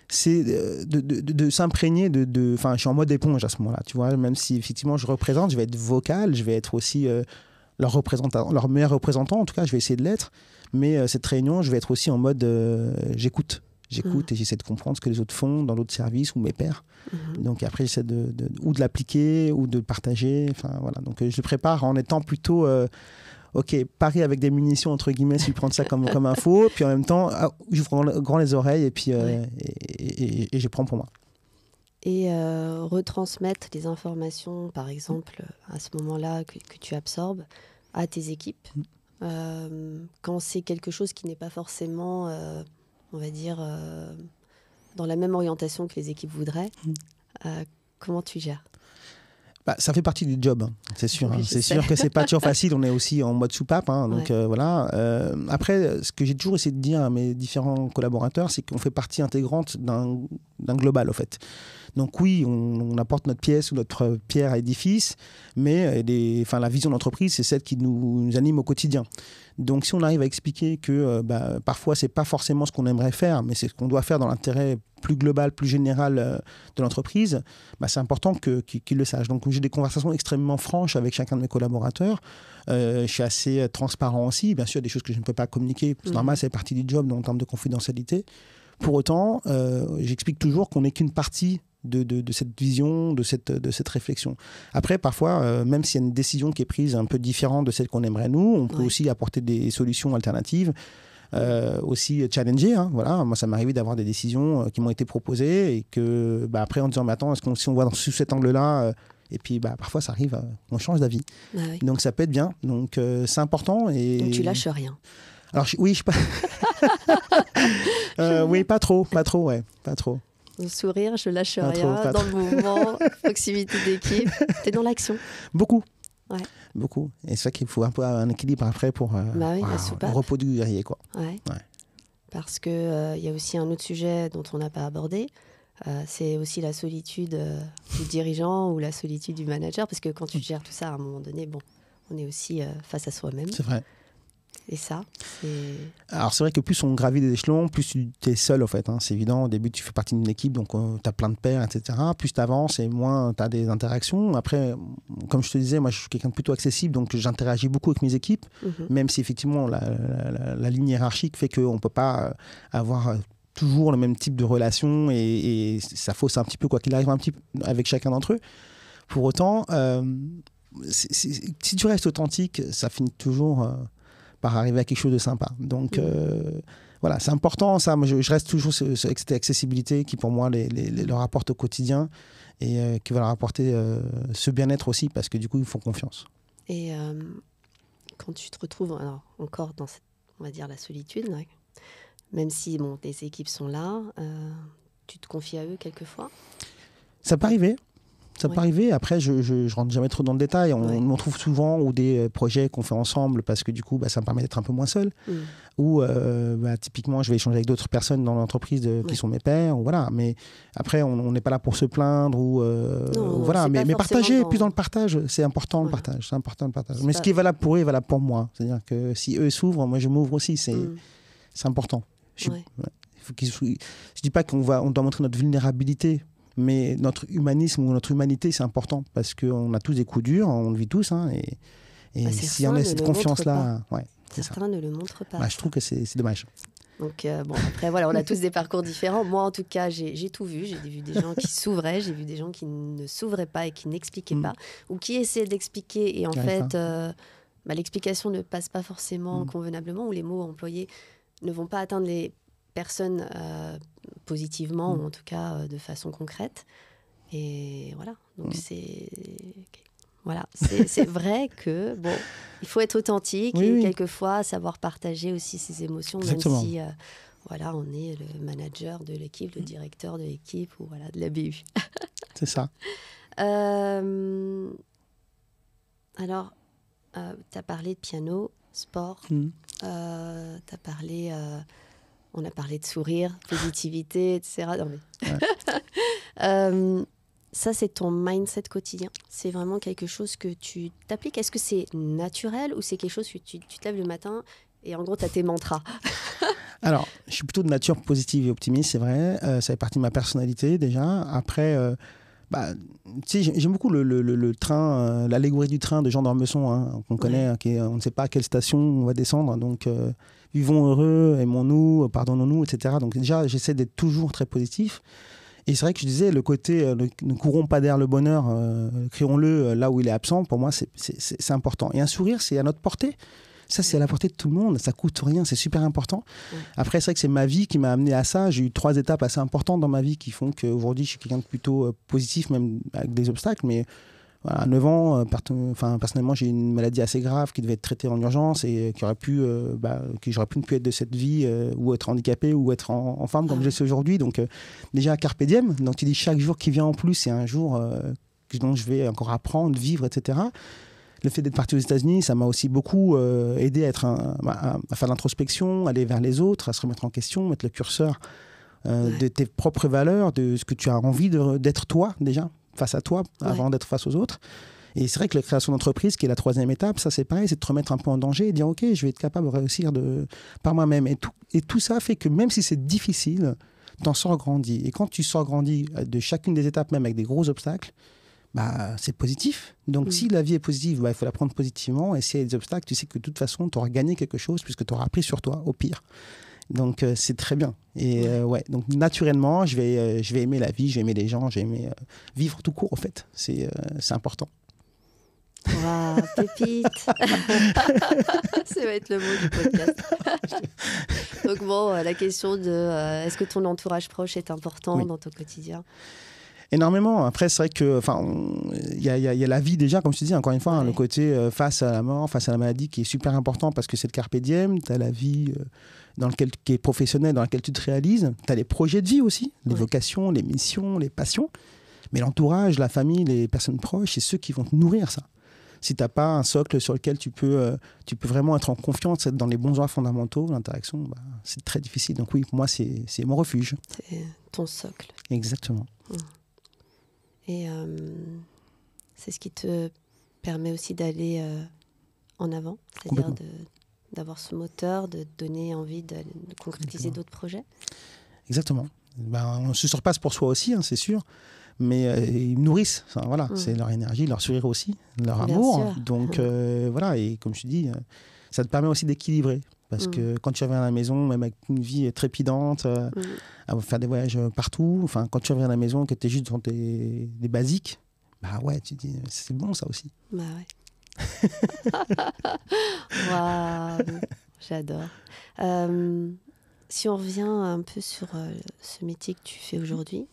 S2: c'est de s'imprégner Enfin, je suis en mode éponge à ce moment-là, tu vois. Même si, effectivement, je représente, je vais être vocal, je vais être aussi leur meilleur représentant. En tout cas, je vais essayer de l'être. Mais cette réunion, je vais être aussi en mode j'écoute. J'écoute et j'essaie de comprendre ce que les autres font dans d'autres services ou mes pairs. Donc après, j'essaie de l'appliquer ou de le partager. Enfin, voilà. Donc je le prépare en étant plutôt pari avec des munitions, entre guillemets, si je prends ça comme info. Puis en même temps, j'ouvre grand les oreilles et puis et je prends pour moi.
S3: Et retransmettre les informations, par exemple, à ce moment-là que tu absorbes à tes équipes. Quand c'est quelque chose qui n'est pas forcément... on va dire, dans la même orientation que les équipes voudraient. Comment tu gères ?
S2: Ça fait partie du job, c'est sûr. Oui, c'est sûr que c'est pas toujours facile. On est aussi en mode soupape. Donc voilà. Après, ce que j'ai toujours essayé de dire à mes différents collaborateurs, c'est qu'on fait partie intégrante d'un global, en fait. Donc oui, on apporte notre pièce ou notre pierre à l'édifice, mais la vision de l'entreprise, c'est celle qui nous anime au quotidien. Donc si on arrive à expliquer que parfois, c'est pas forcément ce qu'on aimerait faire, mais c'est ce qu'on doit faire dans l'intérêt plus global, plus général de l'entreprise, c'est important qu'ils le sachent. Donc j'ai des conversations extrêmement franches avec chacun de mes collaborateurs. Je suis assez transparent aussi. Bien sûr, il y a des choses que je ne peux pas communiquer. C'est normal, c'est partie du job en termes de confidentialité. Pour autant, j'explique toujours qu'on n'est qu'une partie de cette vision, de cette réflexion. Après, parfois, même s'il y a une décision qui est prise un peu différente de celle qu'on aimerait nous, on peut aussi apporter des solutions alternatives, aussi challenger. Voilà. Moi, ça m'est arrivé d'avoir des décisions qui m'ont été proposées et que, après, en disant, mais attends, si on voit sous cet angle-là, et puis parfois, ça arrive, on change d'avis. Oui. Donc, ça peut être bien. Donc, c'est important. Et...
S3: Donc, tu lâches rien.
S2: Alors, oui, oui, pas trop, ouais, pas trop.
S3: Le sourire, je lâche rien, dans le mouvement, proximité d'équipe. T'es dans l'action.
S2: Beaucoup.
S3: Ouais.
S2: Beaucoup. Et c'est vrai qu'il faut un peu un équilibre après pour le repos du guerrier, quoi.
S3: Ouais. Parce qu'il y a aussi un autre sujet dont on n'a pas abordé. C'est aussi la solitude du dirigeant ou la solitude du manager. Parce que quand tu gères tout ça, à un moment donné, on est aussi face à soi-même.
S2: C'est vrai.
S3: Et ça, c'est...
S2: Alors, c'est vrai que plus on gravit des échelons, plus tu es seul, en fait. C'est évident. Au début, tu fais partie d'une équipe, donc tu as plein de pairs, etc. Plus tu avances et moins tu as des interactions. Après, comme je te disais, moi, je suis quelqu'un de plutôt accessible, donc j'interagis beaucoup avec mes équipes, même si, effectivement, la ligne hiérarchique fait qu'on ne peut pas avoir toujours le même type de relation et ça fausse un petit peu, quoi qu'il arrive, un petit peu avec chacun d'entre eux. Pour autant, si tu restes authentique, ça finit toujours par arriver à quelque chose de sympa. Donc, voilà, c'est important, ça. Moi, je reste toujours sur cette accessibilité qui, pour moi, leur apporte au quotidien et qui va leur apporter ce bien-être aussi, parce que du coup, ils font confiance.
S3: Et quand tu te retrouves encore dans cette, on va dire, la solitude, là, même si tes équipes sont là, tu te confies à eux quelquefois?
S2: Ça peut arriver. Ça peut arriver. Après, je rentre jamais trop dans le détail. On trouve souvent ou des projets qu'on fait ensemble parce que du coup, ça me permet d'être un peu moins seul. Ou typiquement, je vais échanger avec d'autres personnes dans l'entreprise qui sont mes pairs. Voilà. Mais après, on n'est pas là pour se plaindre voilà. Mais partager, plus dans le partage, c'est important le partage. C'est important le partage. Mais ce qui est valable pour eux est valable pour moi. C'est-à-dire que si eux s'ouvrent, moi je m'ouvre aussi. C'est important. Je dis pas qu'on doit montrer notre vulnérabilité. Mais notre humanisme ou notre humanité, c'est important parce qu'on a tous des coups durs, on le vit tous. Hein, et si on a cette confiance-là...
S3: Certains ne le montrent pas.
S2: Je trouve que c'est dommage.
S3: Donc, après, voilà, on a tous des parcours différents. Moi, en tout cas, j'ai tout vu. J'ai vu des gens qui s'ouvraient, j'ai vu des gens qui ne s'ouvraient pas et qui n'expliquaient pas, ou qui essayaient d'expliquer. Et en fait, l'explication ne passe pas forcément convenablement, ou les mots employés ne vont pas atteindre les personnes positivement, ou en tout cas de façon concrète. Et voilà, donc c'est vrai que il faut être authentique et quelquefois savoir partager aussi ses émotions. Exactement. Même si on est le manager de l'équipe, le directeur de l'équipe ou de la BU.
S2: C'est ça.
S3: Alors, tu as parlé de piano, sport, t'as parlé... on a parlé de sourire, positivité, etc. Non, mais... ça, c'est ton mindset quotidien. C'est vraiment quelque chose que tu t'appliques. Est-ce que c'est naturel ou c'est quelque chose que tu te lèves le matin et en gros, tu as tes mantras?
S2: Alors, je suis plutôt de nature positive et optimiste, c'est vrai. Ça fait partie de ma personnalité déjà. Après, j'aime beaucoup le train, l'allégorie du train de Jean d'Ormesson, qu'on connaît, on ne sait pas à quelle station on va descendre. Donc, vivons heureux, aimons-nous, pardonnons-nous, etc. Donc déjà, j'essaie d'être toujours très positif. Et c'est vrai que je disais, le côté ne courons pas derrière le bonheur, crions-le là où il est absent, pour moi, c'est important. Et un sourire, c'est à notre portée. Ça, c'est à la portée de tout le monde. Ça coûte rien, c'est super important. Après, c'est vrai que c'est ma vie qui m'a amené à ça. J'ai eu 3 étapes assez importantes dans ma vie qui font qu'aujourd'hui, je suis quelqu'un de plutôt positif, même avec des obstacles. Mais voilà, à 9 ans, personnellement, j'ai eu une maladie assez grave qui devait être traitée en urgence et que j'aurais pu ne plus être de cette vie ou être handicapé ou être en femme comme je le suis aujourd'hui. Donc, déjà, carpe diem. Donc, tu dis chaque jour qui vient en plus, c'est un jour dont je vais encore apprendre, vivre, etc. Le fait d'être parti aux États-Unis, ça m'a aussi beaucoup aidé à faire l'introspection, aller vers les autres, à se remettre en question, mettre le curseur de tes propres valeurs, de ce que tu as envie d'être toi déjà, face à toi, avant d'être face aux autres. Et c'est vrai que la création d'entreprise, qui est la 3e étape, ça c'est pareil, c'est de te remettre un peu en danger et dire ok, je vais être capable de réussir par moi-même. Et tout ça fait que même si c'est difficile, t'en sors grandi. Et quand tu sors grandi de chacune des étapes, même avec des gros obstacles, c'est positif. Donc, si la vie est positive, il faut la prendre positivement. Et s'il y a des obstacles, tu sais que de toute façon, tu auras gagné quelque chose puisque tu auras appris sur toi, au pire. Donc, c'est très bien. Et donc, naturellement, je vais aimer la vie, je vais aimer les gens, je vais aimer vivre tout court, en fait. C'est important.
S3: Waouh, pépite. Ça va être le mot du podcast. Donc, la question de est-ce que ton entourage proche est important dans ton quotidien?
S2: Énormément. Après, c'est vrai que, il y a la vie déjà, comme je te dis, encore une fois, le côté face à la mort, face à la maladie qui est super important parce que c'est le carpe diem. Tu as la vie qui est professionnelle, dans laquelle tu te réalises. Tu as les projets de vie aussi, les vocations, les missions, les passions. Mais l'entourage, la famille, les personnes proches, c'est ceux qui vont te nourrir ça. Si tu n'as pas un socle sur lequel tu peux vraiment être en confiance, être dans les bons droits fondamentaux, l'interaction, c'est très difficile. Donc oui, pour moi, c'est mon refuge.
S3: C'est ton socle.
S2: Exactement.
S3: Et c'est ce qui te permet aussi d'aller en avant, c'est-à-dire d'avoir ce moteur, de donner envie de concrétiser d'autres projets.
S2: Exactement. On ne se surpasse pour soi aussi, c'est sûr, mais ils nourrissent. C'est leur énergie, leur sourire aussi, leur amour. Donc voilà, et comme je te dis, ça te permet aussi d'équilibrer. Parce que quand tu reviens à la maison, même avec une vie trépidante, à faire des voyages partout, enfin, quand tu reviens à la maison, que tu es juste dans des basiques, bah ouais, tu te dis, c'est bon ça aussi.
S3: Bah ouais. Waouh, j'adore. Si on revient un peu sur ce métier que tu fais aujourd'hui,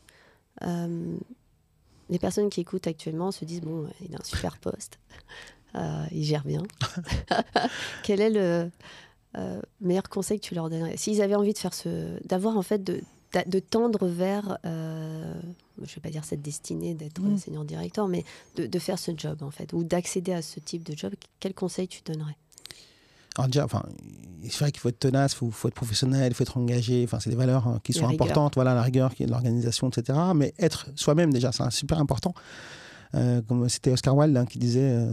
S3: les personnes qui écoutent actuellement se disent, bon, il a un super poste, il gère bien. Quel est le meilleur conseil que tu leur donnerais s'ils avaient envie de faire d'avoir en fait de tendre vers, je ne vais pas dire cette destinée d'être senior directeur, mais de faire ce job en fait, ou d'accéder à ce type de job, quel conseil tu donnerais?
S2: Alors déjà, c'est vrai qu'il faut être tenace, il faut être professionnel, il faut être engagé, c'est des valeurs qui sont importantes, voilà, la rigueur, l'organisation, etc. Mais être soi-même déjà, c'est super important. Comme c'était Oscar Wilde qui disait...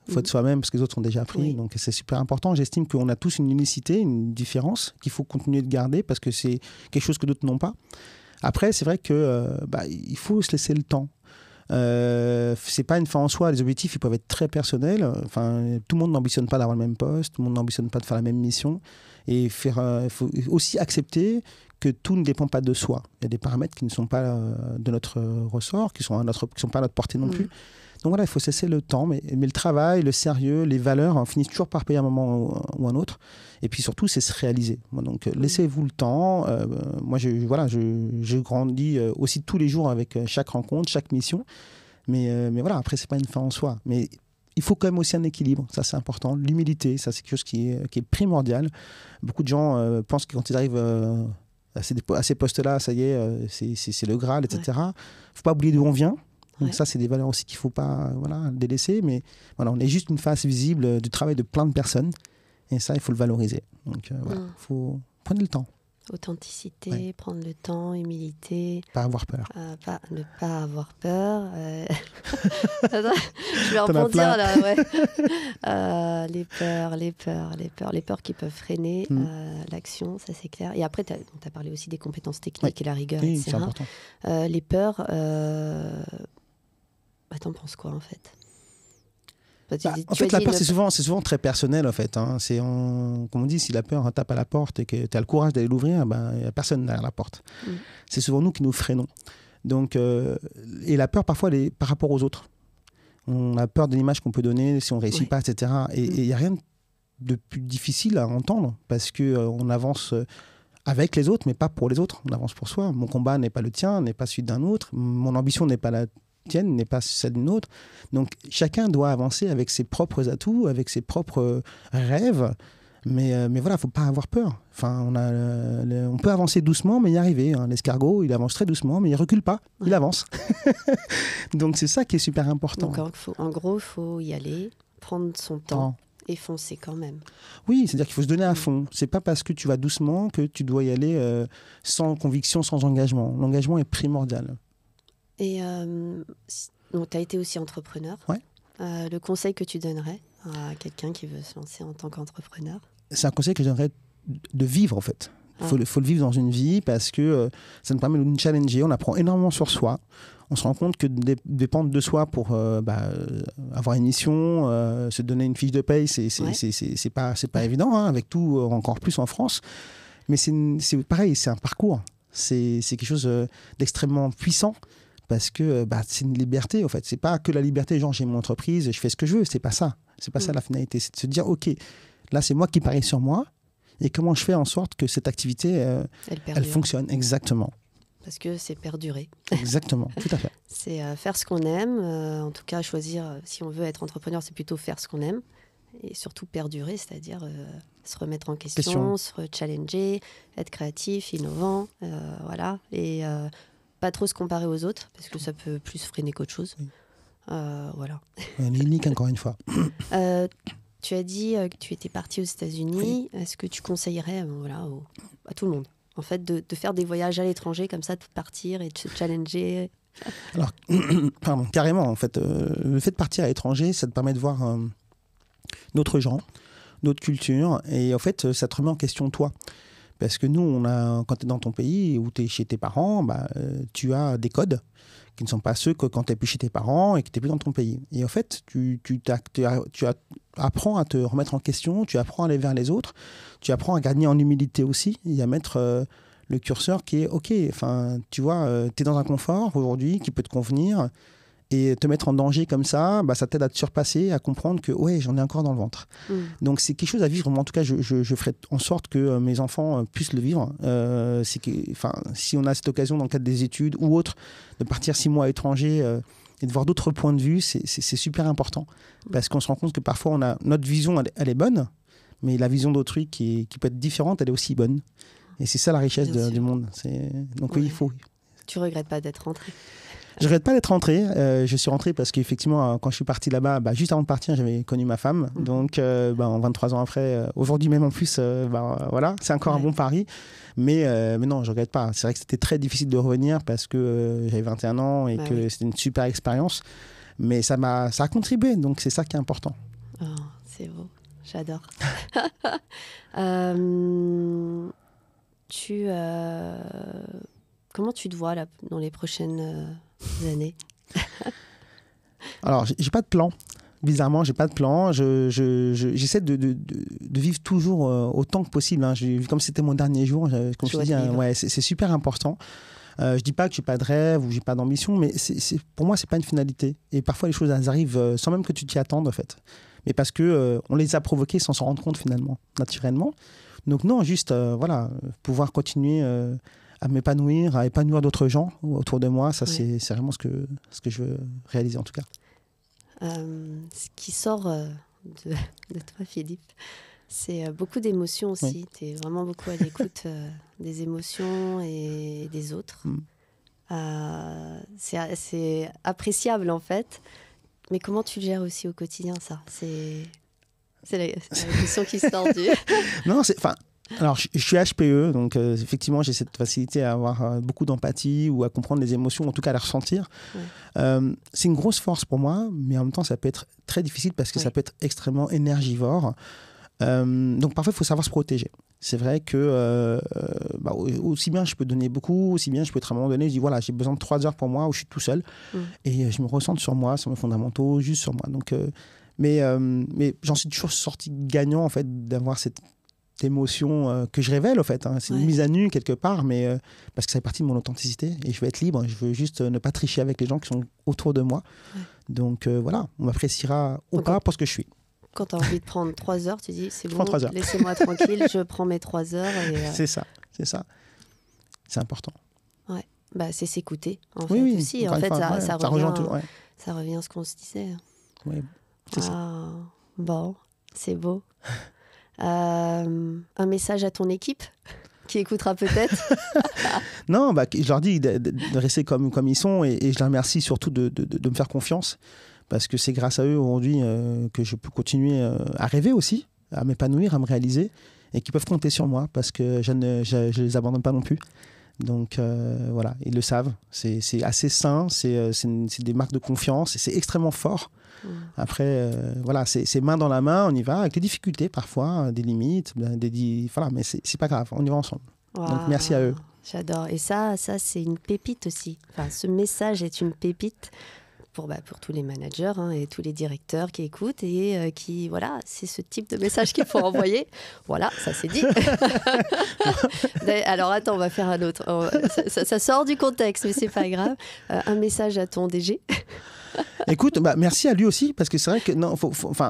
S2: Il faut être soi-même parce que les autres sont déjà pris. Donc c'est super important. J'estime qu'on a tous une unicité, une différence qu'il faut continuer de garder parce que c'est quelque chose que d'autres n'ont pas. Après, c'est vrai qu'il faut se laisser le temps. C'est pas une fin en soi. Les objectifs, ils peuvent être très personnels. Tout le monde n'ambitionne pas d'avoir le même poste. Tout le monde n'ambitionne pas de faire la même mission. Et il faut aussi accepter que tout ne dépend pas de soi. Il y a des paramètres qui ne sont pas de notre ressort, qui ne sont pas à notre portée non plus. Donc voilà, il faut cesser le temps, mais le travail, le sérieux, les valeurs finissent toujours par payer un moment ou un autre. Et puis surtout, c'est se réaliser. Donc laissez-vous le temps. Moi, je grandis aussi tous les jours avec chaque rencontre, chaque mission. Mais voilà, après, c'est pas une fin en soi. Mais il faut quand même aussi un équilibre, ça c'est important. L'humilité, ça c'est quelque chose qui est primordial. Beaucoup de gens pensent que quand ils arrivent à ces postes-là, ça y est, c'est le Graal, etc. Il ne faut pas oublier d'où on vient. Donc ça, c'est des valeurs aussi qu'il ne faut pas délaisser. Mais voilà, on est juste une face visible du travail de plein de personnes. Et ça, il faut le valoriser. Donc prenez le temps.
S3: Authenticité, prendre le temps, humilité.
S2: Pas avoir peur.
S3: Ne pas avoir peur. Attends, je vais rebondir là, les peurs qui peuvent freiner l'action, ça c'est clair. Et après, tu as parlé aussi des compétences techniques et la rigueur, etc.
S2: C'est important.
S3: Les peurs, t'en penses quoi en fait?
S2: En fait, la peur, c'est souvent très personnel, en fait. Comme on dit, si la peur tape à la porte et que tu as le courage d'aller l'ouvrir, il n'y a personne derrière la porte. C'est souvent nous qui nous freinons. Donc, et la peur, parfois, elle est par rapport aux autres. On a peur de l'image qu'on peut donner si on ne réussit pas, etc. Et il n'y a rien de plus difficile à entendre parce qu'on avance avec les autres, mais pas pour les autres. On avance pour soi. Mon combat n'est pas le tien, n'est pas celui d'un autre. Mon ambition n'est pas la tienne, n'est pas celle d'une autre. Donc chacun doit avancer avec ses propres atouts, avec ses propres rêves. Mais voilà, il ne faut pas avoir peur. On peut avancer doucement, mais y arriver. L'escargot, il avance très doucement, mais il ne recule pas, il avance. Donc c'est ça qui est super important.
S3: Donc en gros, il faut y aller, prendre son temps et foncer quand même.
S2: Oui, c'est-à-dire qu'il faut se donner à fond. Ce n'est pas parce que tu vas doucement que tu dois y aller sans conviction, sans engagement. L'engagement est primordial.
S3: Et tu as été aussi entrepreneur. Le conseil que tu donnerais à quelqu'un qui veut se lancer en tant qu'entrepreneur? C'est
S2: un conseil que je donnerais de vivre en fait. Il faut le vivre dans une vie parce que ça nous permet de nous challenger. On apprend énormément sur soi. On se rend compte que dépendre de soi pour avoir une mission, se donner une fiche de paye, c'est pas évident, avec tout, encore plus en France. Mais c'est pareil, c'est un parcours. C'est quelque chose d'extrêmement puissant. Parce que c'est une liberté, en fait. C'est pas que la liberté, genre j'ai mon entreprise, je fais ce que je veux. C'est pas ça. C'est pas ça la finalité. C'est de se dire, OK, là, c'est moi qui parie sur moi. Et comment je fais en sorte que cette activité, elle fonctionne. Exactement.
S3: Parce que c'est perdurer.
S2: Exactement, tout à fait.
S3: C'est faire ce qu'on aime. En tout cas, choisir, si on veut être entrepreneur, c'est plutôt faire ce qu'on aime. Et surtout perdurer, c'est-à-dire se remettre en question. Se challenger, être créatif, innovant. Voilà. Et... pas trop se comparer aux autres, parce que ça peut plus freiner qu'autre chose. Voilà.
S2: On est unique, encore une fois.
S3: Tu as dit que tu étais parti aux États-Unis. Est-ce que tu conseillerais à tout le monde, en fait, de faire des voyages à l'étranger, comme ça, de partir et de se challenger?
S2: Alors, carrément, en fait. Le fait de partir à l'étranger, ça te permet de voir d'autres gens, d'autres cultures, et en fait, ça te remet en question toi. Parce que nous, quand tu es dans ton pays ou tu es chez tes parents, tu as des codes qui ne sont pas ceux que quand tu n'es plus chez tes parents et que tu n'es plus dans ton pays. Et en fait, tu as apprends à te remettre en question, tu apprends à aller vers les autres, tu apprends à gagner en humilité aussi et à mettre le curseur qui est OK. Enfin, tu vois, tu es dans un confort aujourd'hui qui peut te convenir. Et te mettre en danger comme ça, ça t'aide à te surpasser, à comprendre que ouais, j'en ai encore dans le ventre. Donc c'est quelque chose à vivre. Moi, en tout cas, je ferai en sorte que mes enfants puissent le vivre. Si on a cette occasion dans le cadre des études ou autre, de partir 6 mois à l'étranger et de voir d'autres points de vue, c'est super important. Parce qu'on se rend compte que parfois, notre vision, elle est bonne, mais la vision d'autrui qui peut être différente, elle est aussi bonne. Et c'est ça la richesse du monde. Donc oui, il faut...
S3: Tu regrettes pas d'être rentré?
S2: Je ne regrette pas d'être rentré. Je suis rentré parce qu'effectivement, quand je suis parti là-bas, juste avant de partir, j'avais connu ma femme. Donc, 23 ans après, aujourd'hui même en plus, voilà, c'est encore un bon pari. Mais non, je ne regrette pas. C'est vrai que c'était très difficile de revenir parce que j'avais 21 ans et que c'était une super expérience. Mais ça a contribué, donc c'est ça qui est important.
S3: Oh, c'est beau, j'adore. Comment tu te vois là, dans les prochaines années?
S2: Alors, j'ai pas de plan. Bizarrement, j'ai pas de plan. J'essaie de vivre toujours autant que possible. Hein. Comme c'était mon dernier jour, comme je te dis, c'est super important. Je dis pas que j'ai pas de rêve ou j'ai pas d'ambition, mais pour moi, c'est pas une finalité. Et parfois, les choses elles arrivent sans même que tu t'y attendes, en fait. Mais parce que on les a provoquées sans s'en rendre compte finalement, naturellement. Donc non, juste pouvoir continuer à m'épanouir, à épanouir d'autres gens autour de moi. Ça, c'est vraiment ce que je veux réaliser en tout cas.
S3: Ce qui sort de toi, Philippe, c'est beaucoup d'émotions aussi. Tu es vraiment beaucoup à l'écoute des émotions et des autres. C'est appréciable en fait. Mais comment tu le gères aussi au quotidien, ça? C'est la question qui sort du...
S2: Non, alors, je suis HPE, donc effectivement, j'ai cette facilité à avoir beaucoup d'empathie ou à comprendre les émotions, en tout cas à les ressentir. C'est une grosse force pour moi, mais en même temps, ça peut être très difficile parce que ça peut être extrêmement énergivore. Donc, parfois, il faut savoir se protéger. C'est vrai que aussi bien je peux donner beaucoup, aussi bien je peux être à un moment donné, je dis voilà, j'ai besoin de 3 heures pour moi où je suis tout seul et je me ressens sur moi, sur mes fondamentaux, juste sur moi. Donc, mais j'en suis toujours sorti gagnant en fait d'avoir cette émotion que je révèle en fait. Hein. C'est une mise à nu quelque part, mais parce que ça fait partie de mon authenticité et je veux être libre. Je veux juste ne pas tricher avec les gens qui sont autour de moi. Donc voilà, on m'appréciera ou pas pour ce que je suis.
S3: Quand tu as envie de prendre 3 heures, tu dis c'est bon, laissez-moi tranquille, je prends mes 3 heures.
S2: C'est ça. C'est important.
S3: Ouais, c'est s'écouter en fait aussi. En fait, ça rejoint tout. Ça revient à ce qu'on se disait.
S2: Oui, c'est ça.
S3: Bon, c'est beau. Un message à ton équipe qui écoutera peut-être?
S2: Non, je leur dis de rester comme ils sont et je les remercie surtout de me faire confiance. Parce que c'est grâce à eux aujourd'hui que je peux continuer à rêver aussi, à m'épanouir, à me réaliser, et qu'ils peuvent compter sur moi parce que je les abandonne pas non plus. Donc voilà, ils le savent. C'est assez sain, c'est des marques de confiance et c'est extrêmement fort. Après, c'est main dans la main, on y va, avec des difficultés parfois, des limites, mais c'est pas grave, on y va ensemble. Wow. Donc merci à eux.
S3: J'adore. Et ça c'est une pépite aussi. Enfin, ce message est une pépite. Pour tous les managers et tous les directeurs qui écoutent et c'est ce type de message qu'il faut envoyer. Voilà, ça c'est dit. Alors attends, on va faire un autre. Ça sort du contexte, mais c'est pas grave. Un message à ton DG.
S2: Écoute, merci à lui aussi, parce que c'est vrai que,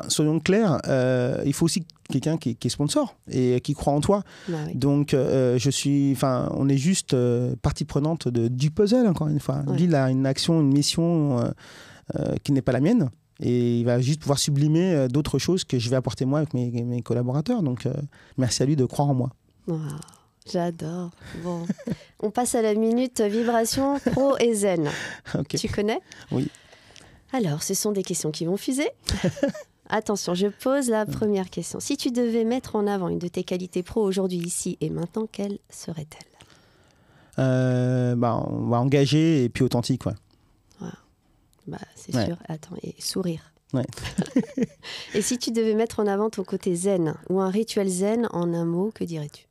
S2: soyons clairs, il faut aussi quelqu'un qui est sponsor et qui croit en toi. Donc, on est juste partie prenante du puzzle, encore une fois. Lui, il a une action, une mission qui n'est pas la mienne. Et il va juste pouvoir sublimer d'autres choses que je vais apporter moi avec mes collaborateurs. Donc, merci à lui de croire en moi.
S3: Wow. J'adore. Bon, on passe à la minute vibration pro et zen. Okay. Tu connais?
S2: Oui.
S3: Alors, ce sont des questions qui vont fuser. Attention, je pose la première question. Si tu devais mettre en avant une de tes qualités pro aujourd'hui, ici et maintenant, quelle serait-elle?
S2: On va engager et puis authentique, ouais.
S3: C'est sûr. Attends, et sourire.
S2: Ouais.
S3: Et si tu devais mettre en avant ton côté zen ou un rituel zen en un mot, que dirais-tu?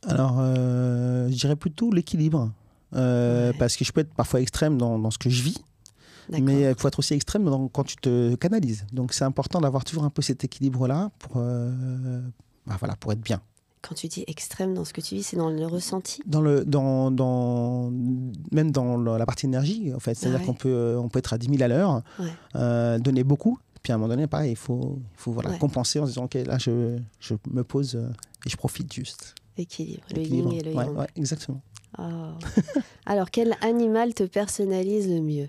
S2: Alors, je dirais plutôt l'équilibre. Parce que je peux être parfois extrême dans ce que je vis. Mais il faut être aussi extrême quand tu te canalises. Donc c'est important d'avoir toujours un peu cet équilibre-là pour être bien.
S3: Quand tu dis extrême dans ce que tu vis, c'est dans le ressenti?
S2: Même dans la partie énergie, en fait. C'est-à-dire qu'on peut être à 10 000 à l'heure, donner beaucoup. Puis à un moment donné, pareil, il faut compenser en se disant, OK, là, je me pose et je profite juste.
S3: Équilibre, le yin et le yang.
S2: Ouais, exactement.
S3: Oh. Alors, quel animal te personnalise le mieux?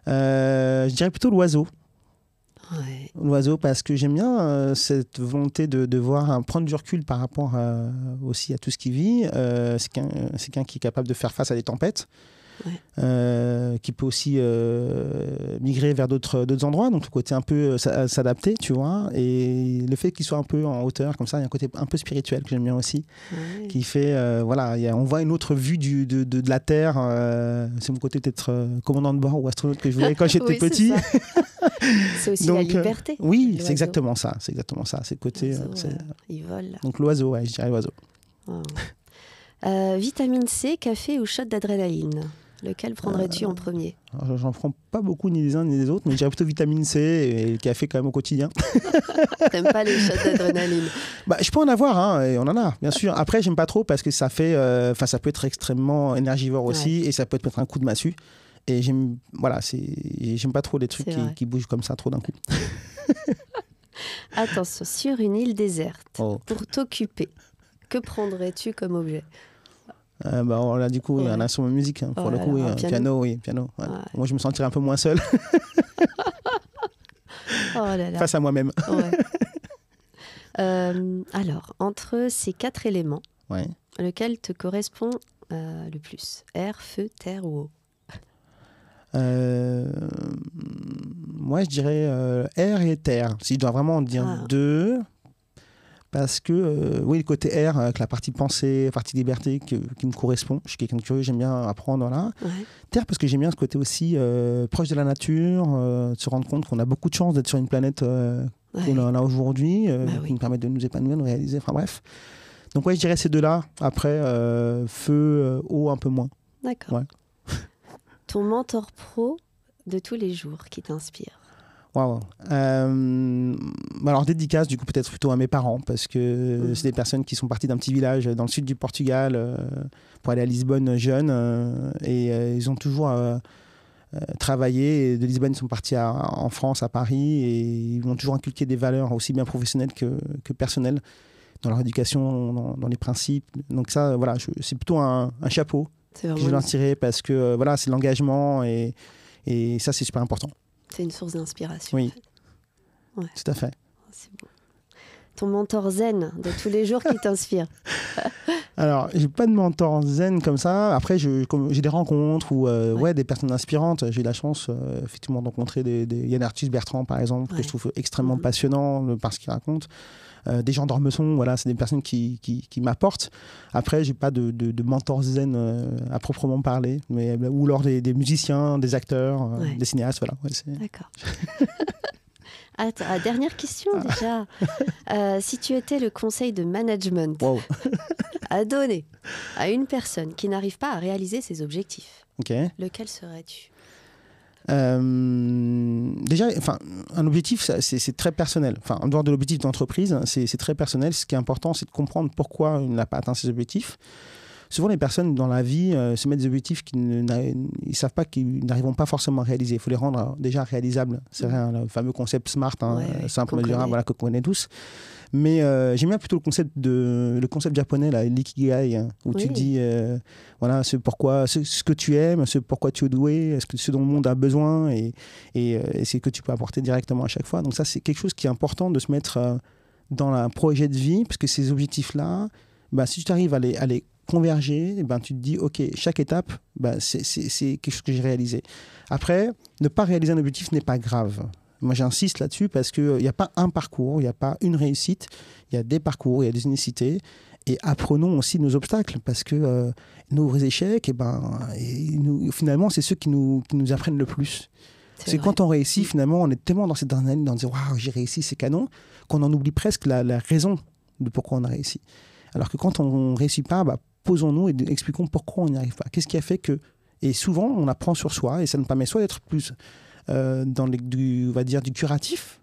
S2: Je dirais plutôt l'oiseau.
S3: Ouais.
S2: L'oiseau, parce que j'aime bien cette volonté de voir, prendre du recul par rapport aussi à tout ce qu'il vit. C'est quelqu'un qui est capable de faire face à des tempêtes, qui peut aussi migrer vers d'autres endroits, donc le côté un peu s'adapter, tu vois. Et le fait qu'il soit un peu en hauteur, comme ça, il y a un côté un peu spirituel que j'aime bien aussi, qui fait, on voit une autre vue de la Terre. C'est mon côté peut-être commandant de bord ou astronaute que je voulais quand j'étais petit.
S3: C'est aussi la liberté.
S2: Oui, c'est exactement ça. C'est le côté.
S3: Il vole. Là.
S2: Donc l'oiseau, je dirais l'oiseau.
S3: Oh. Vitamine C, café ou shot d'adrénaline? Lequel prendrais-tu en premier?
S2: J'en prends pas beaucoup ni des uns ni des autres, mais je dirais plutôt vitamine C et le café quand même au quotidien.
S3: T'aimes pas les shots d'adrénaline?
S2: Je peux en avoir, et on en a, bien sûr. Après, j'aime pas trop parce que ça fait, ça peut être extrêmement énergivore aussi, et ça peut te mettre un coup de massue. Et j'aime pas trop les trucs qui bougent comme ça trop d'un coup.
S3: Attention, sur une île déserte, pour t'occuper, que prendrais-tu comme objet?
S2: Là, du coup, il y a un instrument de musique, pour le coup, un piano. Ouais. Moi, je me sentirais un peu moins seul. Face à moi-même.
S3: Alors, entre ces 4 éléments, lequel te correspond le plus? Air, feu, terre ou eau?
S2: Moi, je dirais air et terre. Si je dois vraiment en dire deux, parce que, le côté air, avec la partie pensée, la partie liberté qui me correspond. Je suis quelqu'un de curieux, j'aime bien apprendre. Là. Terre, parce que j'aime bien ce côté aussi proche de la nature, de se rendre compte qu'on a beaucoup de chance d'être sur une planète qu'on a aujourd'hui, qui nous permet de nous épanouir, de nous réaliser. Enfin bref. Donc, je dirais ces deux-là. Après, feu, eau, un peu moins.
S3: D'accord. Ton mentor pro de tous les jours qui t'inspire?
S2: Waouh. Alors, dédicace, du coup, peut-être plutôt à mes parents, parce que c'est des personnes qui sont parties d'un petit village dans le sud du Portugal pour aller à Lisbonne jeune. Et ils ont toujours travaillé. Et de Lisbonne, ils sont partis en France, à Paris. Et ils m'ont toujours inculqué des valeurs aussi bien professionnelles que personnelles dans leur éducation, dans les principes. Donc ça, c'est plutôt un chapeau que je vais leur tirer parce que c'est l'engagement et ça, c'est super important.
S3: C'est une source d'inspiration.
S2: Oui, en fait. Tout à fait.
S3: C'est beau. Ton mentor zen de tous les jours qui t'inspire?
S2: Alors, j'ai pas de mentor zen comme ça. Après, j'ai des rencontres ou des personnes inspirantes. J'ai eu la chance effectivement de rencontrer Yann Arthus Bertrand, par exemple, que je trouve extrêmement passionnant par ce qu'il raconte. Des gens d'Ormesson, c'est des personnes qui m'apportent. Après, j'ai pas de mentor zen à proprement parler, ou alors des musiciens, des acteurs, des cinéastes,
S3: D'accord. Dernière question déjà. Si tu étais le conseil de management à donner à une personne qui n'arrive pas à réaliser ses objectifs, lequel serais-tu?
S2: Déjà, un objectif, c'est très personnel. En dehors de l'objectif d'entreprise, c'est très personnel. Ce qui est important, c'est de comprendre pourquoi il n'a pas atteint ses objectifs. Souvent, les personnes dans la vie se mettent des objectifs qu'ils ne savent pas, qu'ils n'arriveront pas forcément à réaliser. Il faut les rendre déjà réalisables. C'est le fameux concept SMART, simple, mesurable, qu'on connaît tous. Mais j'aime bien plutôt le concept japonais, l'ikigai, où tu dis ce que tu aimes, ce pourquoi tu es doué, ce dont le monde a besoin et c'est ce que tu peux apporter directement à chaque fois. Donc ça, c'est quelque chose qui est important de se mettre dans un projet de vie, parce que ces objectifs-là, si tu arrives à les converger, tu te dis, OK, chaque étape, c'est quelque chose que j'ai réalisé. Après, ne pas réaliser un objectif n'est pas grave. Moi, j'insiste là-dessus parce qu'il n'y a pas un parcours, il n'y a pas une réussite, il y a des parcours, il y a des unicités. Et apprenons aussi nos obstacles parce que nos échecs, finalement, c'est ceux qui nous apprennent le plus. C'est quand on réussit, finalement, on est tellement dans cette adrénaline, dans dire waouh, j'ai réussi, c'est canon, qu'on en oublie presque la raison de pourquoi on a réussi. Alors que quand on ne réussit pas, posons-nous et expliquons pourquoi on n'y arrive pas. Qu'est-ce qui a fait que, Et souvent, on apprend sur soi et ça nous permet soit d'être plus on va dire, du curatif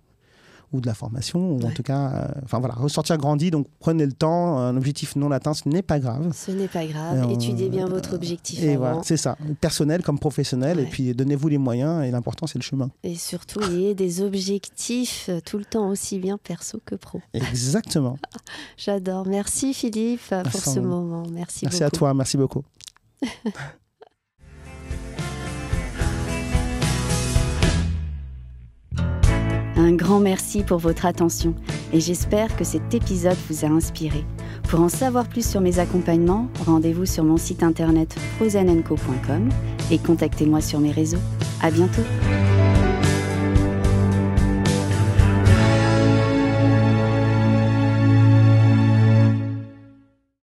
S2: ou de la formation, ou en tout cas, ressortir grandi. Donc prenez le temps, un objectif non atteint, ce n'est pas grave.
S3: Ce n'est pas grave, étudiez bien votre objectif
S2: et
S3: avant.
S2: Voilà, c'est ça, personnel comme professionnel, et puis donnez-vous les moyens, et l'important c'est le chemin.
S3: Et surtout, ayez des objectifs tout le temps, aussi bien perso que pro.
S2: Exactement.
S3: J'adore. Merci Philippe pour ce moment. Merci beaucoup.
S2: Merci à toi, merci beaucoup.
S1: Un grand merci pour votre attention et j'espère que cet épisode vous a inspiré. Pour en savoir plus sur mes accompagnements, rendez-vous sur mon site internet prozenenco.com et contactez-moi sur mes réseaux. À bientôt.